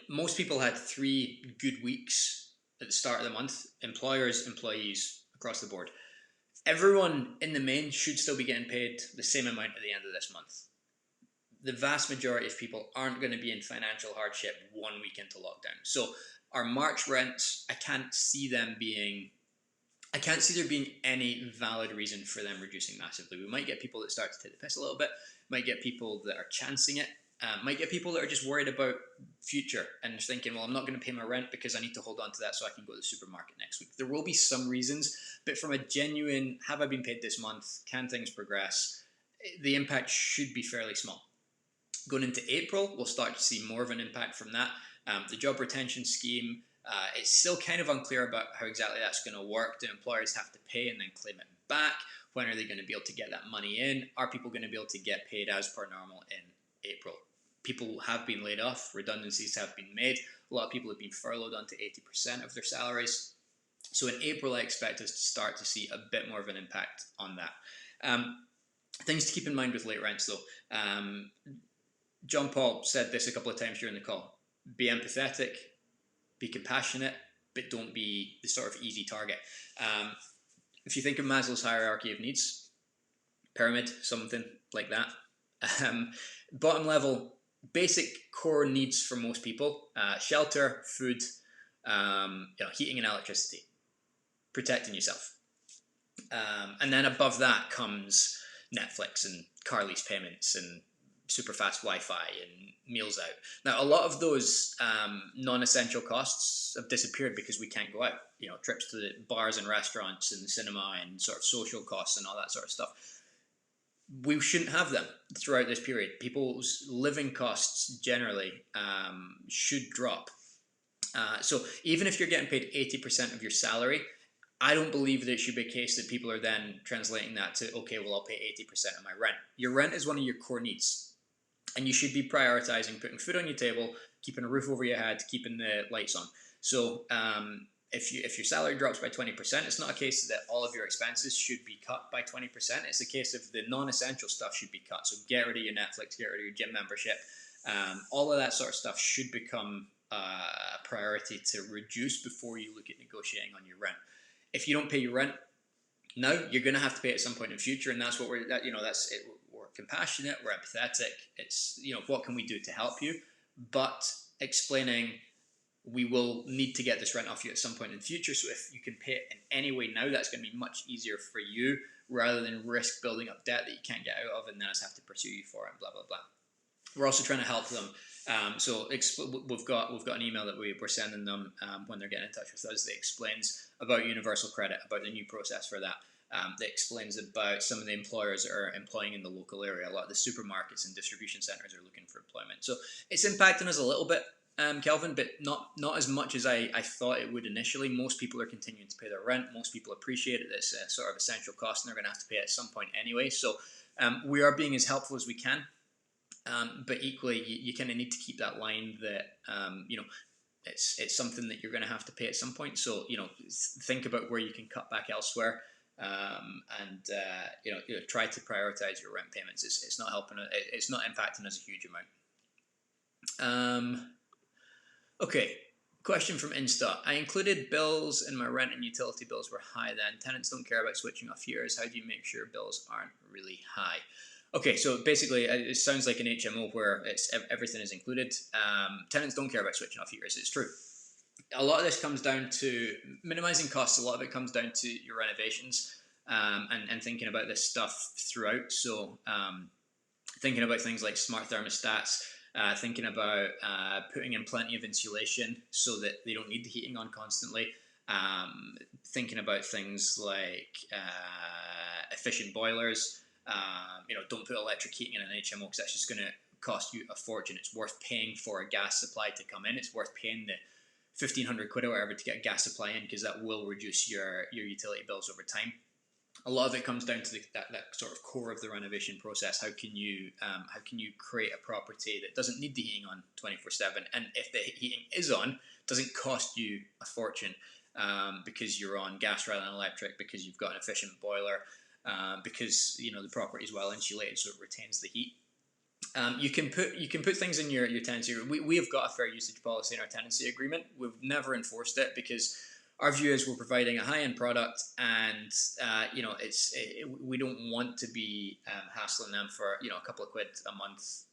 most people had 3 good weeks at the start of the month. Employers, employees, across the board. Everyone in the main should still be getting paid the same amount at the end of this month. The vast majority of people aren't going to be in financial hardship 1 week into lockdown. So our March rents, I can't see there being any valid reason for them reducing massively. We might get people that start to take the piss a little bit, might get people that are chancing it, might get people that are just worried about future and thinking, well, I'm not going to pay my rent because I need to hold on to that so I can go to the supermarket next week. There will be some reasons, but from a genuine, have I been paid this month, can things progress, the impact should be fairly small. Going into April, we'll start to see more of an impact from that. The job retention scheme, it's still kind of unclear about how exactly that's going to work. Do employers have to pay and then claim it back? When are they going to be able to get that money in? Are people going to be able to get paid as per normal in April? People have been laid off, redundancies have been made, a lot of people have been furloughed onto 80% of their salaries. So in April, I expect us to start to see a bit more of an impact on that. Things to keep in mind with late rents, though. John Paul said this a couple of times during the call. Be empathetic, be compassionate, but don't be the sort of easy target. If you think of Maslow's hierarchy of needs, pyramid, something like that. Bottom level, basic core needs for most people: shelter, food, heating and electricity, protecting yourself. And then above that comes Netflix and car lease payments and super fast Wi-Fi and meals out. Now, a lot of those non-essential costs have disappeared because we can't go out. Trips to the bars and restaurants and the cinema and sort of social costs and all that sort of stuff. We shouldn't have them throughout this period. People's living costs generally should drop. So even if you're getting paid 80% of your salary, I don't believe that it should be a case that people are then translating that to, okay, well, I'll pay 80% of my rent. Your rent is one of your core needs. And you should be prioritizing putting food on your table, keeping a roof over your head, keeping the lights on. So if your salary drops by 20%, it's not a case that all of your expenses should be cut by 20%. It's a case of the non-essential stuff should be cut. So get rid of your Netflix, get rid of your gym membership. All of that sort of stuff should become a priority to reduce before you look at negotiating on your rent. If you don't pay your rent now, you're going to have to pay at some point in the future, and that's what that's it. We're compassionate, we're empathetic. It's, what can we do to help you? But explaining, we will need to get this rent off you at some point in the future. So if you can pay it in any way now, that's going to be much easier for you, rather than risk building up debt that you can't get out of and then us have to pursue you for it and blah, blah, blah. We're also trying to help them. So we've got an email that we're sending them when they're getting in touch with us that explains about universal credit, about the new process for that. That explains about some of the employers that are employing in the local area. A lot of the supermarkets and distribution centres are looking for employment. So it's impacting us a little bit, Kelvin, but not as much as I thought it would initially. Most people are continuing to pay their rent. Most people appreciate it. It's a sort of essential cost, and they're going to have to pay it at some point anyway. So we are being as helpful as we can. But equally, you kind of need to keep that line that, it's something that you're going to have to pay at some point. So, think about where you can cut back elsewhere, and try to prioritize your rent payments. It's not helping. It's not impacting us a huge amount. Okay. Question from Insta. I included bills in my rent and utility bills were high then. Tenants don't care about switching off heaters. How do you make sure bills aren't really high? Okay, so basically it sounds like an HMO where everything is included. Tenants don't care about switching off heaters. It's true. A lot of this comes down to minimizing costs. A lot of it comes down to your renovations and thinking about this stuff throughout. So thinking about things like smart thermostats, thinking about putting in plenty of insulation so that they don't need the heating on constantly. Thinking about things like efficient boilers. Don't put electric heating in an HMO because that's just going to cost you a fortune. It's worth paying for a gas supply to come in. It's worth paying the 1,500 quid or whatever to get a gas supply in, because that will reduce your utility bills over time. A lot of it comes down to that sort of core of the renovation process. How can you create a property that doesn't need the heating on 24/7, and if the heating is on, doesn't cost you a fortune because you're on gas rather than electric, because you've got an efficient boiler. Because the property is well insulated, so it retains the heat. You can put things in your tenancy. We have got a fair usage policy in our tenancy agreement. We've never enforced it because our view is we're providing a high-end product, and we don't want to be hassling them for a couple of quid a month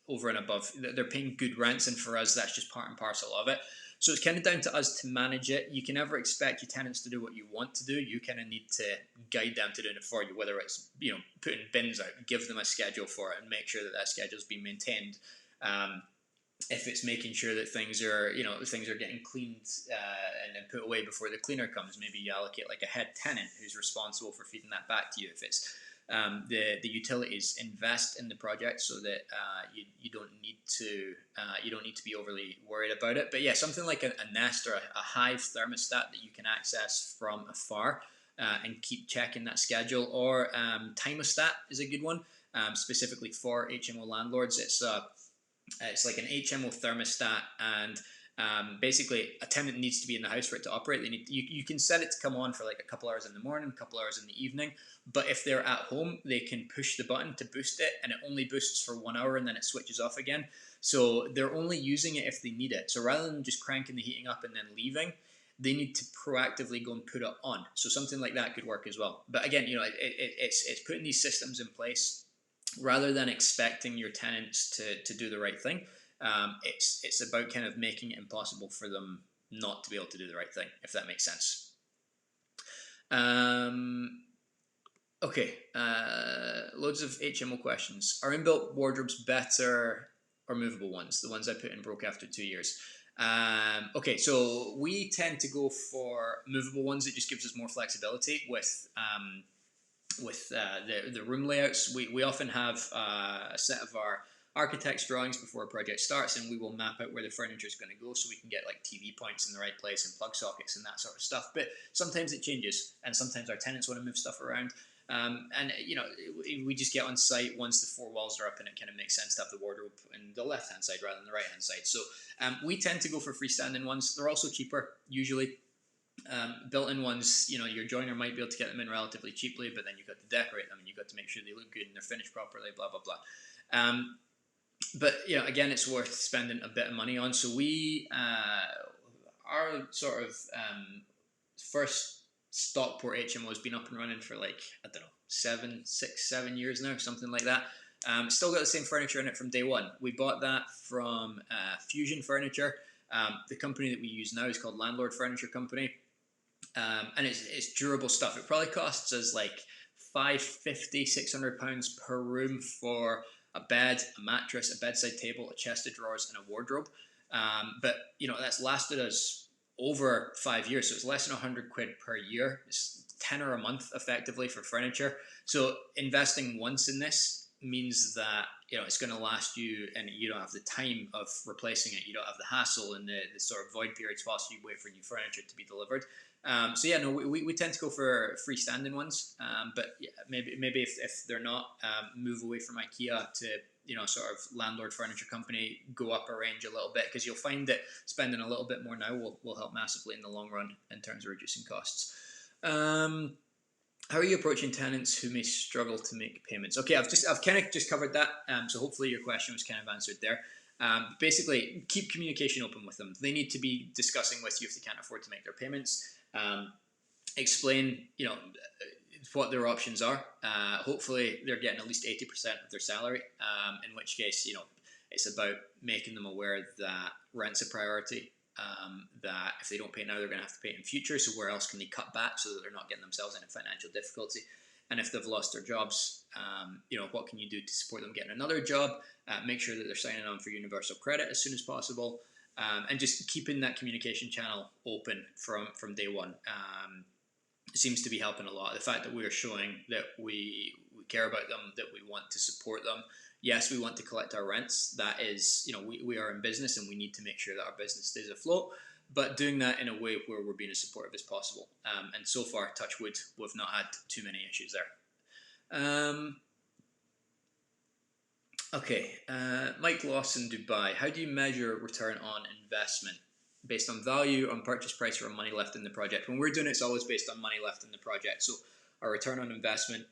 over and above. They're paying good rents, and for us that's just part and parcel of it. So it's kind of down to us to manage it. You can never expect your tenants to do what you want to do. You kind of need to guide them to doing it for you, whether it's putting bins out, give them a schedule for it and make sure that schedule's being maintained. If it's making sure that things are getting cleaned and put away before the cleaner comes, maybe you allocate like a head tenant who's responsible for feeding that back to you. If it's the utilities, invest in the project so that you don't need to be overly worried about it. But yeah, something like a Nest or a Hive thermostat that you can access from afar and keep checking that schedule. Or Timostat is a good one, specifically for HMO landlords. It's like an HMO thermostat, and basically a tenant needs to be in the house for it to operate. You can set it to come on for like a couple hours in the morning, a couple hours in the evening, but if they're at home, they can push the button to boost it, and it only boosts for 1 hour and then it switches off again. So they're only using it if they need it. So rather than just cranking the heating up and then leaving, they need to proactively go and put it on. So something like that could work as well. But again, it's putting these systems in place rather than expecting your tenants to do the right thing. It's about kind of making it impossible for them not to be able to do the right thing, if that makes sense. Okay, loads of HMO questions. Are inbuilt wardrobes better or movable ones? The ones I put in broke after 2 years. Okay, so we tend to go for movable ones. It just gives us more flexibility with the room layouts. We often have a set of our architect's drawings before a project starts, and we will map out where the furniture is going to go, so we can get like TV points in the right place and plug sockets and that sort of stuff. But sometimes it changes, and sometimes our tenants want to move stuff around. And we just get on site once the 4 walls are up, and it kind of makes sense to have the wardrobe on the left hand side rather than the right hand side. So we tend to go for freestanding ones. They're also cheaper usually. Built-in ones, your joiner might be able to get them in relatively cheaply, but then you've got to decorate them and you've got to make sure they look good and they're finished properly, blah blah blah. But again, it's worth spending a bit of money on. So we our sort of first Stockport HMO has been up and running for like, I don't know, 7 years now, something like that. Still got the same furniture in it from day one. We bought that from Fusion Furniture. The company that we use now is called Landlord Furniture Company. And it's durable stuff. It probably costs us like £550, £600 per room for a bed, a mattress, a bedside table, a chest of drawers, and a wardrobe. But that's lasted us over 5 years, so it's less than £100 per year. It's £10 a month effectively for furniture. So investing once in this means that it's going to last you, and you don't have the time of replacing it. You don't have the hassle and the sort of void periods whilst you wait for new furniture to be delivered. We tend to go for freestanding ones, but yeah, maybe if they're not, move away from IKEA to sort of Landlord Furniture Company, go up a range a little bit, because you'll find that spending a little bit more now will help massively in the long run in terms of reducing costs. How are you approaching tenants who may struggle to make payments? Okay, I've kind of just covered that, so hopefully your question was kind of answered there. Basically, keep communication open with them. They need to be discussing with you if they can't afford to make their payments. Explain, what their options are. Hopefully, they're getting at least 80% of their salary. In which case, it's about making them aware that rent's a priority. That if they don't pay now, they're going to have to pay in future. So where else can they cut back so that they're not getting themselves into financial difficulty? And if they've lost their jobs, what can you do to support them getting another job? Make sure that they're signing on for universal credit as soon as possible, and just keeping that communication channel open from day one seems to be helping a lot. The fact that we are showing that we care about them, that we want to support them. Yes, we want to collect our rents. That is, we are in business and we need to make sure that our business stays afloat, but doing that in a way where we're being as supportive as possible. And so far, touch wood, we've not had too many issues there. Okay, Mike Lawson, Dubai. How do you measure return on investment? Based on value, on purchase price, or on money left in the project? When we're doing it, it's always based on money left in the project. So our return on investment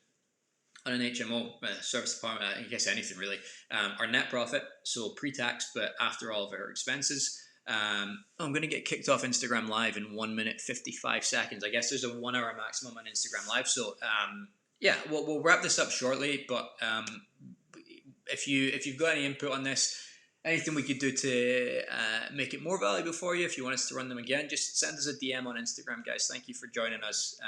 on an HMO, service department, I guess anything really, our net profit, so pre-tax, but after all of our expenses. I'm going to get kicked off Instagram Live in 1 minute 55 seconds. I guess there's a 1 hour maximum on Instagram Live. So we'll wrap this up shortly. But if you've got any input on this, anything we could do to make it more valuable for you, if you want us to run them again, just send us a DM on Instagram, guys. Thank you for joining us.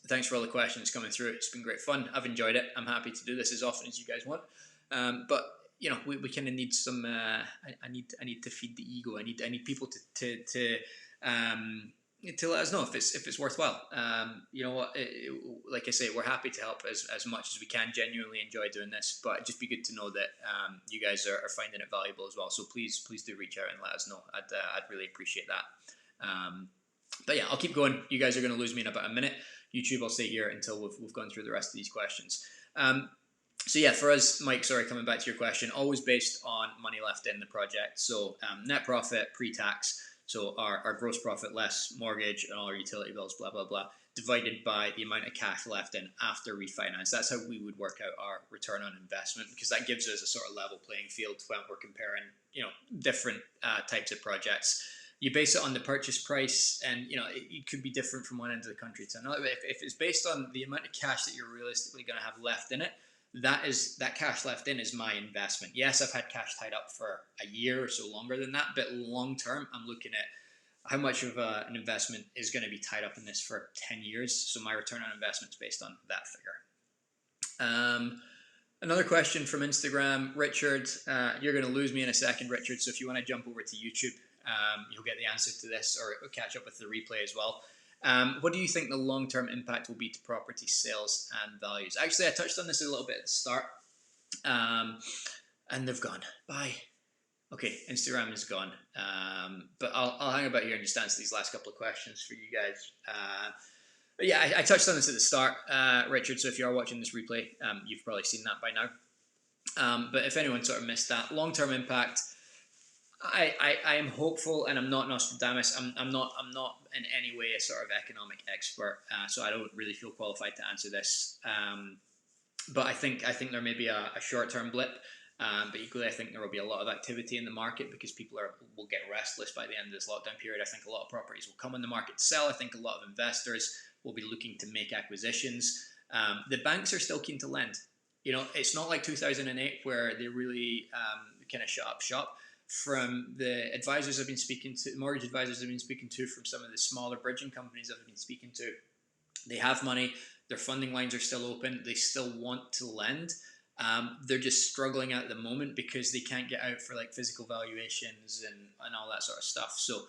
Thanks for all the questions coming through. It's been great fun. I've enjoyed it. I'm happy to do this as often as you guys want. But we kind of need some. I need to feed the ego. I need people to let us know if it's worthwhile. You know what? Like I say, we're happy to help as much as we can. Genuinely enjoy doing this, but it'd just be good to know that you guys are finding it valuable as well. So please do reach out and let us know. I'd really appreciate that. But yeah, I'll keep going. You guys are going to lose me in about a minute. YouTube, I'll stay here until we've gone through the rest of these questions. So yeah, for us, Mike, sorry, coming back to your question, always based on money left in the project. So net profit pre-tax, so our gross profit less mortgage and all our utility bills, blah, blah, blah, divided by the amount of cash left in after refinance. That's how we would work out our return on investment, because that gives us a sort of level playing field when we're comparing, different types of projects. You base it on the purchase price, and it could be different from one end of the country to another. If it's based on the amount of cash that you're realistically going to have left in it, that cash left in is my investment. Yes, I've had cash tied up for a year or so longer than that, but long term, I'm looking at how much of an investment is going to be tied up in this for 10 years. So my return on investment is based on that figure. Another question from Instagram, Richard. You're going to lose me in a second, Richard. So if you want to jump over to YouTube, you'll get the answer to this, or catch up with the replay as well. What do you think the long-term impact will be to property sales and values? Actually, I touched on this a little bit at the start, and they've gone. Bye. Okay, Instagram is gone, but I'll hang about here and just answer these last couple of questions for you guys. But yeah, I touched on this at the start, Richard, so if you are watching this replay, you've probably seen that by now. But if anyone sort of missed that, long-term impact, I am hopeful, and I'm not Nostradamus. I'm not in any way a sort of economic expert, so I don't really feel qualified to answer this. But I think there may be a short-term blip, but equally I think there will be a lot of activity in the market, because people will get restless by the end of this lockdown period. I think a lot of properties will come on the market to sell. I think a lot of investors will be looking to make acquisitions. The banks are still keen to lend. It's not like 2008 where they really kind of shut up shop. From the advisors I've been speaking to, mortgage advisors I've been speaking to, from some of the smaller bridging companies I've been speaking to, they have money, their funding lines are still open, they still want to lend. They're just struggling at the moment because they can't get out for like physical valuations and all that sort of stuff. So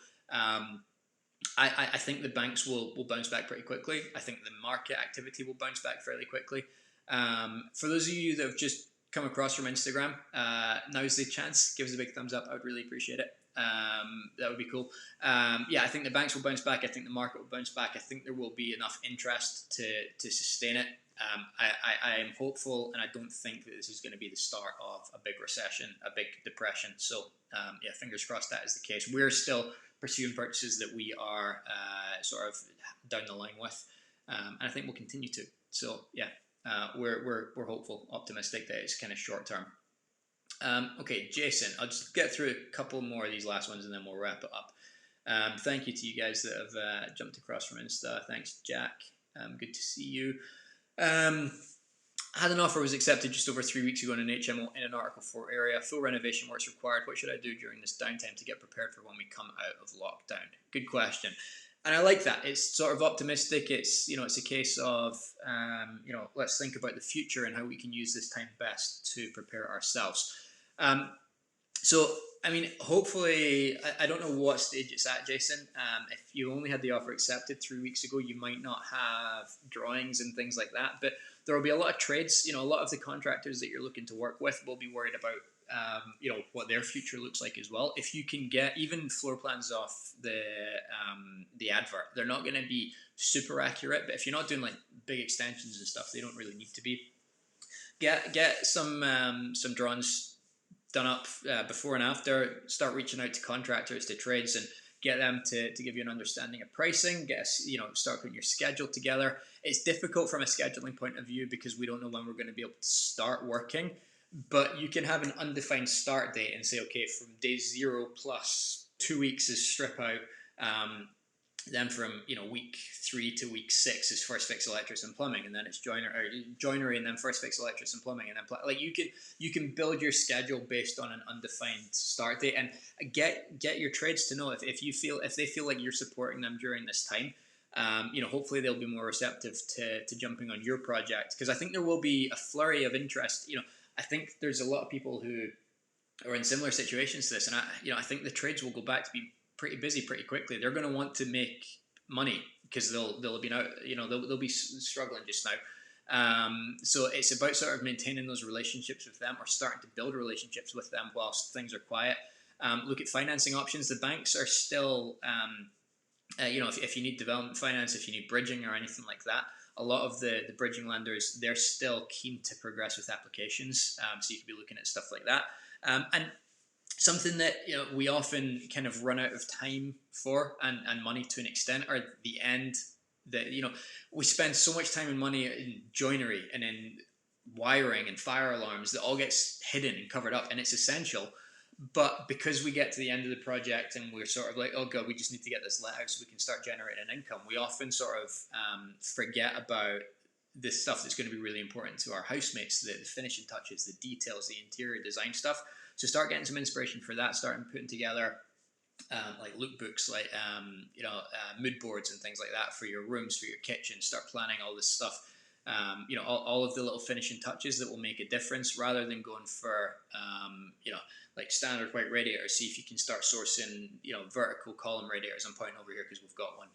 I think the banks will bounce back pretty quickly. I think the market activity will bounce back fairly quickly. For those of you that have just come across from Instagram, now's the chance. Give us a big thumbs up. I would really appreciate it. That would be cool. I think the banks will bounce back. I think the market will bounce back. I think there will be enough interest to sustain it. I am hopeful, and I don't think that this is going to be the start of a big recession, a big depression. So fingers crossed that is the case. We're still pursuing purchases that we are sort of down the line with, and I think we'll continue to. So we're hopeful, optimistic that it's kind of short term. Okay, Jason, I'll just get through a couple more of these last ones and then we'll wrap it up. Thank you to you guys that have jumped across from Insta. Thanks, Jack. Good to see you. Had an offer, was accepted just over 3 weeks ago in an HMO in an Article 4 area. Full renovation works required. What should I do during this downtime to get prepared for when we come out of lockdown? Good question. And I like that. It's sort of optimistic. It's it's a case of let's think about the future and how we can use this time best to prepare ourselves. So I mean, hopefully, I don't know what stage it's at, Jason. If you only had the offer accepted 3 weeks ago, you might not have drawings and things like that. But there will be a lot of trades. A lot of the contractors that you're looking to work with will be worried about what their future looks like as well. If you can get even floor plans off the advert, they're not going to be super accurate, but if you're not doing like big extensions and stuff, they don't really need to be. Get some drawings done up before and after. Start reaching out to contractors, to trades, and get them to give you an understanding of pricing. Start putting your schedule together. It's difficult from a scheduling point of view because we don't know when we're going to be able to start working. But you can have an undefined start date and say, okay, from day 0 plus 2 weeks is strip out. Then from week 3 to week 6 is first fix electrics and plumbing, and then it's joinery, and then first fix electrics and plumbing, and then you can build your schedule based on an undefined start date, and get your trades to know if they feel like you're supporting them during this time. Hopefully they'll be more receptive to jumping on your project, because I think there will be a flurry of interest. I think there's a lot of people who are in similar situations to this, and I think the trades will go back to be pretty busy pretty quickly. They're going to want to make money because they'll be out, they'll be struggling just now. So it's about sort of maintaining those relationships with them, or starting to build relationships with them whilst things are quiet. Look at financing options. The banks are still if you need development finance, if you need bridging or anything like that, a lot of the bridging lenders, they're still keen to progress with applications. So you could be looking at stuff like that. And something that we often kind of run out of time for and money to an extent are the end that we spend so much time and money in joinery and in wiring and fire alarms that all gets hidden and covered up, and it's essential. But because we get to the end of the project and we're sort of like, oh god, we just need to get this let out so we can start generating income, we often sort of forget about the stuff that's going to be really important to our housemates, the finishing touches, the details, the interior design stuff. So start getting some inspiration for that, starting putting together like lookbooks, like mood boards and things like that for your rooms, for your kitchen. Start planning all this stuff. All of the little finishing touches that will make a difference, rather than going for like standard white radiators. See if you can start sourcing vertical column radiators. I'm pointing over here because we've got one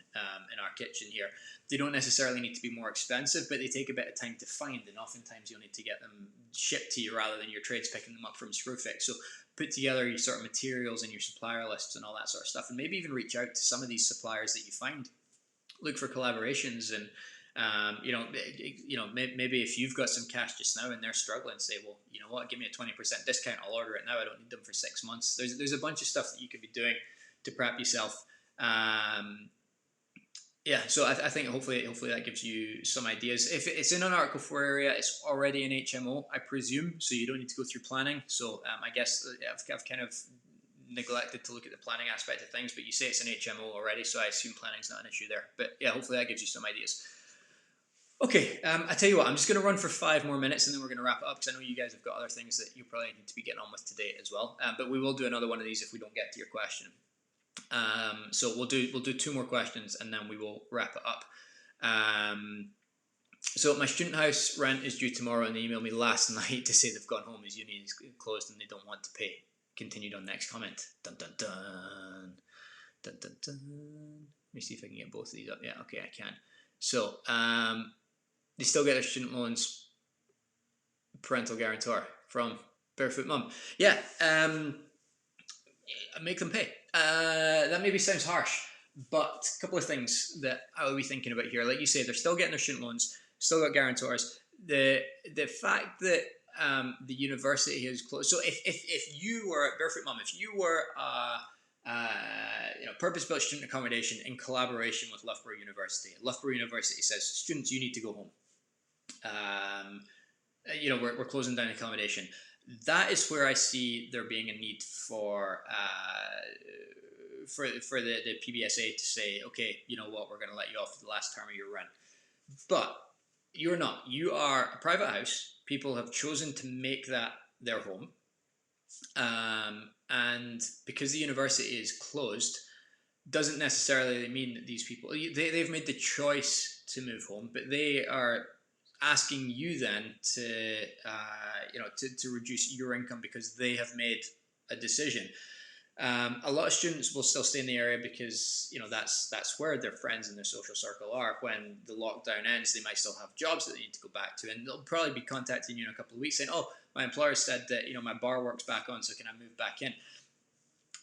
in our kitchen here. They don't necessarily need to be more expensive, but they take a bit of time to find, and oftentimes you'll need to get them shipped to you rather than your trades picking them up from Screwfix. So put together your sort of materials and your supplier lists and all that sort of stuff, and maybe even reach out to some of these suppliers that you find. Look for collaborations, and maybe if you've got some cash just now and they're struggling, say, well, you know what, give me a 20% discount. I'll order it now. I don't need them for 6 months. There's a bunch of stuff that you could be doing to prep yourself. So I think hopefully that gives you some ideas. If it's in an Article 4 area, it's already an HMO, I presume, so you don't need to go through planning. So I guess I've kind of neglected to look at the planning aspect of things, but you say it's an HMO already, so I assume planning's not an issue there. But yeah, hopefully that gives you some ideas. Okay, I tell you what, I'm just going to run for 5 more minutes and then we're going to wrap it up, because I know you guys have got other things that you probably need to be getting on with today as well. But we will do another one of these if we don't get to your question. So we'll do 2 more questions and then we will wrap it up. So my student house rent is due tomorrow, and they emailed me last night to say they've gone home as uni is closed and they don't want to pay. Continued on next comment. Dun dun dun. Dun dun dun. Let me see if I can get both of these up. Yeah, okay, I can. So they still get their student loans parental guarantor from Barefoot Mum. Yeah, make them pay. That maybe sounds harsh, but a couple of things that I would be thinking about here. Like you say, they're still getting their student loans, still got guarantors. The fact that the university has closed. So if you were at Barefoot Mum, if you were purpose-built student accommodation in collaboration with Loughborough University, Loughborough University says, students, you need to go home. We're closing down accommodation. That is where I see there being a need for the PBSA to say, okay, you know what, we're going to let you off for the last term of your rent. But you're not. You are a private house. People have chosen to make that their home. And because the university is closed, doesn't necessarily mean that these people, they've made the choice to move home, but they are asking you then to reduce your income because they have made a decision. A lot of students will still stay in the area because that's where their friends and their social circle are. When the lockdown ends, they might still have jobs that they need to go back to, and they'll probably be contacting you in a couple of weeks saying, "Oh, my employer said that my bar work's back on, so can I move back in?"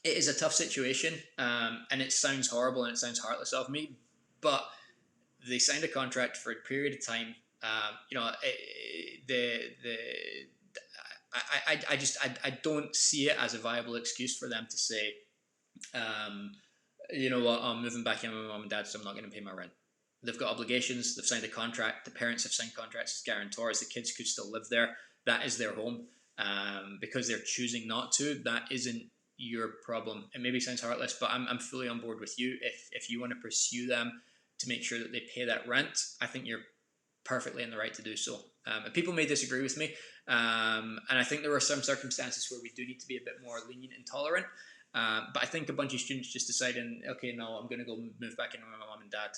It is a tough situation, and it sounds horrible and it sounds heartless of me, but they signed a contract for a period of time. I don't see it as a viable excuse for them to say, you know what, I'm moving back in with my mum and dad, so I'm not going to pay my rent. They've got obligations. They've signed a contract. The parents have signed contracts as guarantors. The kids could still live there. That is their home. Because they're choosing not to, that isn't your problem. It maybe sounds heartless, but I'm fully on board with you. If you want to pursue them to make sure that they pay that rent, I think you're perfectly in the right to do so. And people may disagree with me, and I think there are some circumstances where we do need to be a bit more lenient and tolerant. But I think a bunch of students just deciding, okay, no, I'm going to go move back in with my mom and dad.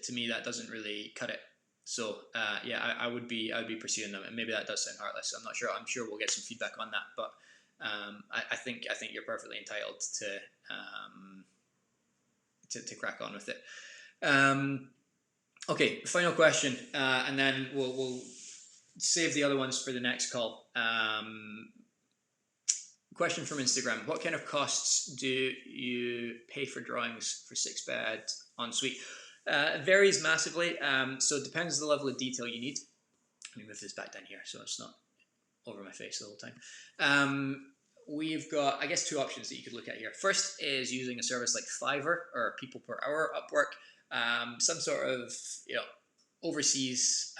To me, that doesn't really cut it. So I would be pursuing them, and maybe that does sound heartless. I'm not sure. I'm sure we'll get some feedback on that, but I think you're perfectly entitled to crack on with it. Okay, final question, and then we'll save the other ones for the next call. question from Instagram: what kind of costs do you pay for drawings for 6-bed ensuite? It varies massively. So it depends on the level of detail you need. Let me move this back down here so it's not over my face the whole time. We've got, I guess, two options that you could look at here. First is using a service like Fiverr or People Per Hour, Upwork, some sort of overseas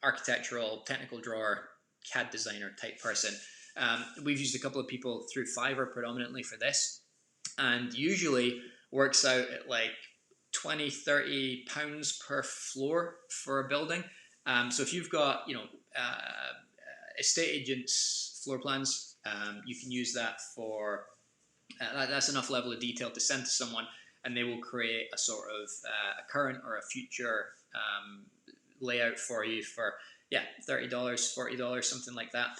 architectural, technical drawer, CAD designer type person. We've used a couple of people through Fiverr predominantly for this, and usually works out at like £20-30 per floor for a building. So if you've got estate agents' floor plans, you can use that for that's enough level of detail to send to someone, and they will create a sort of a current or a future layout for you for $30, $40, something like that.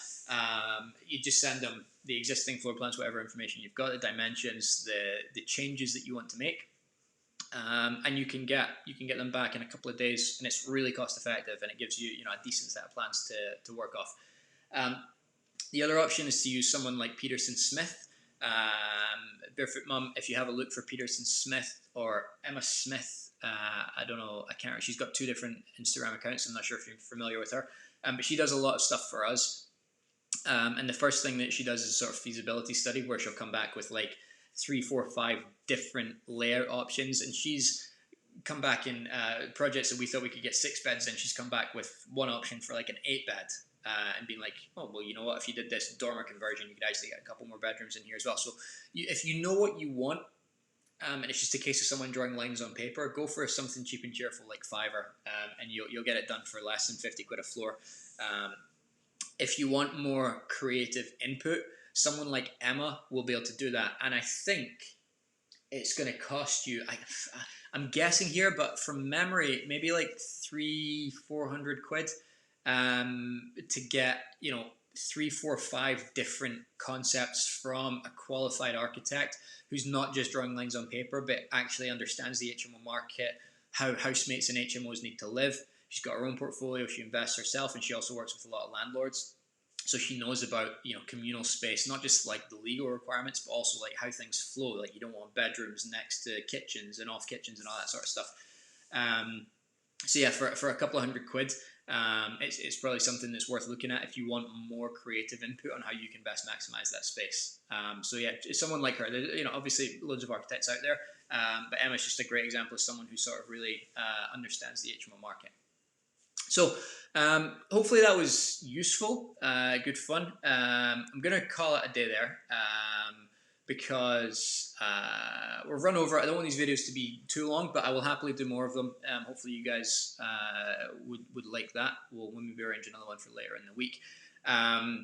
You just send them the existing floor plans, whatever information you've got, the dimensions, the changes that you want to make, and you can get them back in a couple of days, and it's really cost effective, and it gives you a decent set of plans to work off. The other option is to use someone like Peterson Smith. Barefoot Mum, if you have a look for Peterson Smith or Emma Smith, I don't know, I can't. She's got two different Instagram accounts. I'm not sure if you're familiar with her, but she does a lot of stuff for us. And the first thing that she does is a sort of feasibility study where she'll come back with like 3, 4, 5 different layout options, and she's come back in projects that we thought we could get 6 beds in. She's come back with one option for like an 8-bed. And being like, oh, well, you know what, if you did this dormer conversion, you could actually get a couple more bedrooms in here as well. So if you know what you want, and it's just a case of someone drawing lines on paper, go for something cheap and cheerful like Fiverr, and you'll get it done for less than 50 quid a floor. If you want more creative input, someone like Emma will be able to do that. And I think it's going to cost you, I'm guessing here, but from memory, maybe like 300-400 quid. To get 3, 4, 5 different concepts from a qualified architect who's not just drawing lines on paper but actually understands the HMO market, how housemates and HMOs need to live. She's got her own portfolio, she invests herself, and she also works with a lot of landlords, so she knows about communal space, not just like the legal requirements, but also like how things flow. Like you don't want bedrooms next to kitchens and off kitchens and all that sort of stuff. So yeah, for a couple of £100, it's probably something that's worth looking at if you want more creative input on how you can best maximize that space. So yeah, someone like her. Obviously loads of architects out there, but Emma's just a great example of someone who sort of really understands the HMO market. So hopefully that was useful, good fun. I'm going to call it a day there. Because we're run over. I don't want these videos to be too long, but I will happily do more of them. Hopefully you guys would like that. We'll maybe arrange another one for later in the week. Yeah,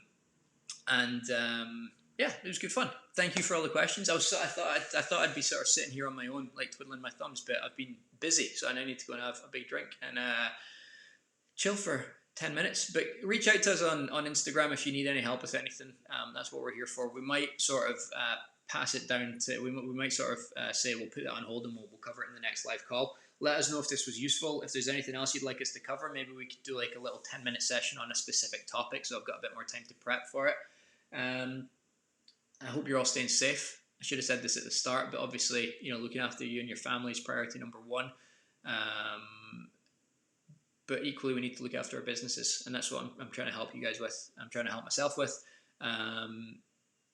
it was good fun. Thank you for all the questions. I thought I'd be sort of sitting here on my own, like twiddling my thumbs, but I've been busy, so I now need to go and have a big drink and chill for 10 minutes. But reach out to us on Instagram if you need any help with anything. That's what we're here for. We might sort of pass it down to, we might sort of say we'll put that on hold and we'll cover it in the next live call. Let us know if this was useful. If there's anything else you'd like us to cover, maybe we could do like a little 10-minute session on a specific topic, so I've got a bit more time to prep for it. I hope you're all staying safe. I should have said this at the start, but obviously, looking after you and your family is priority number one. But equally, we need to look after our businesses, and that's what I'm trying to help you guys with. I'm trying to help myself with.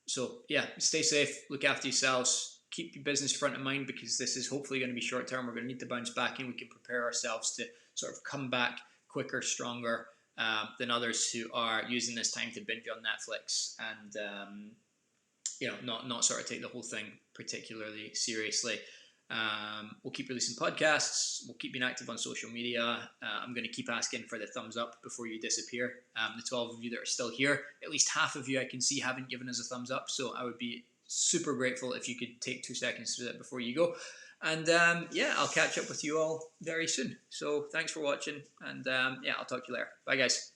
So yeah, stay safe, look after yourselves, keep your business front of mind, because this is hopefully going to be short term. We're going to need to bounce back, and we can prepare ourselves to sort of come back quicker, stronger than others who are using this time to binge on Netflix and not sort of take the whole thing particularly seriously. We'll keep releasing podcasts. We'll keep being active on social media. I'm going to keep asking for the thumbs up before you disappear. The 12 of you that are still here, at least half of you I can see haven't given us a thumbs up. So I would be super grateful if you could take 2 seconds to do that before you go. And I'll catch up with you all very soon. So thanks for watching. And I'll talk to you later. Bye, guys.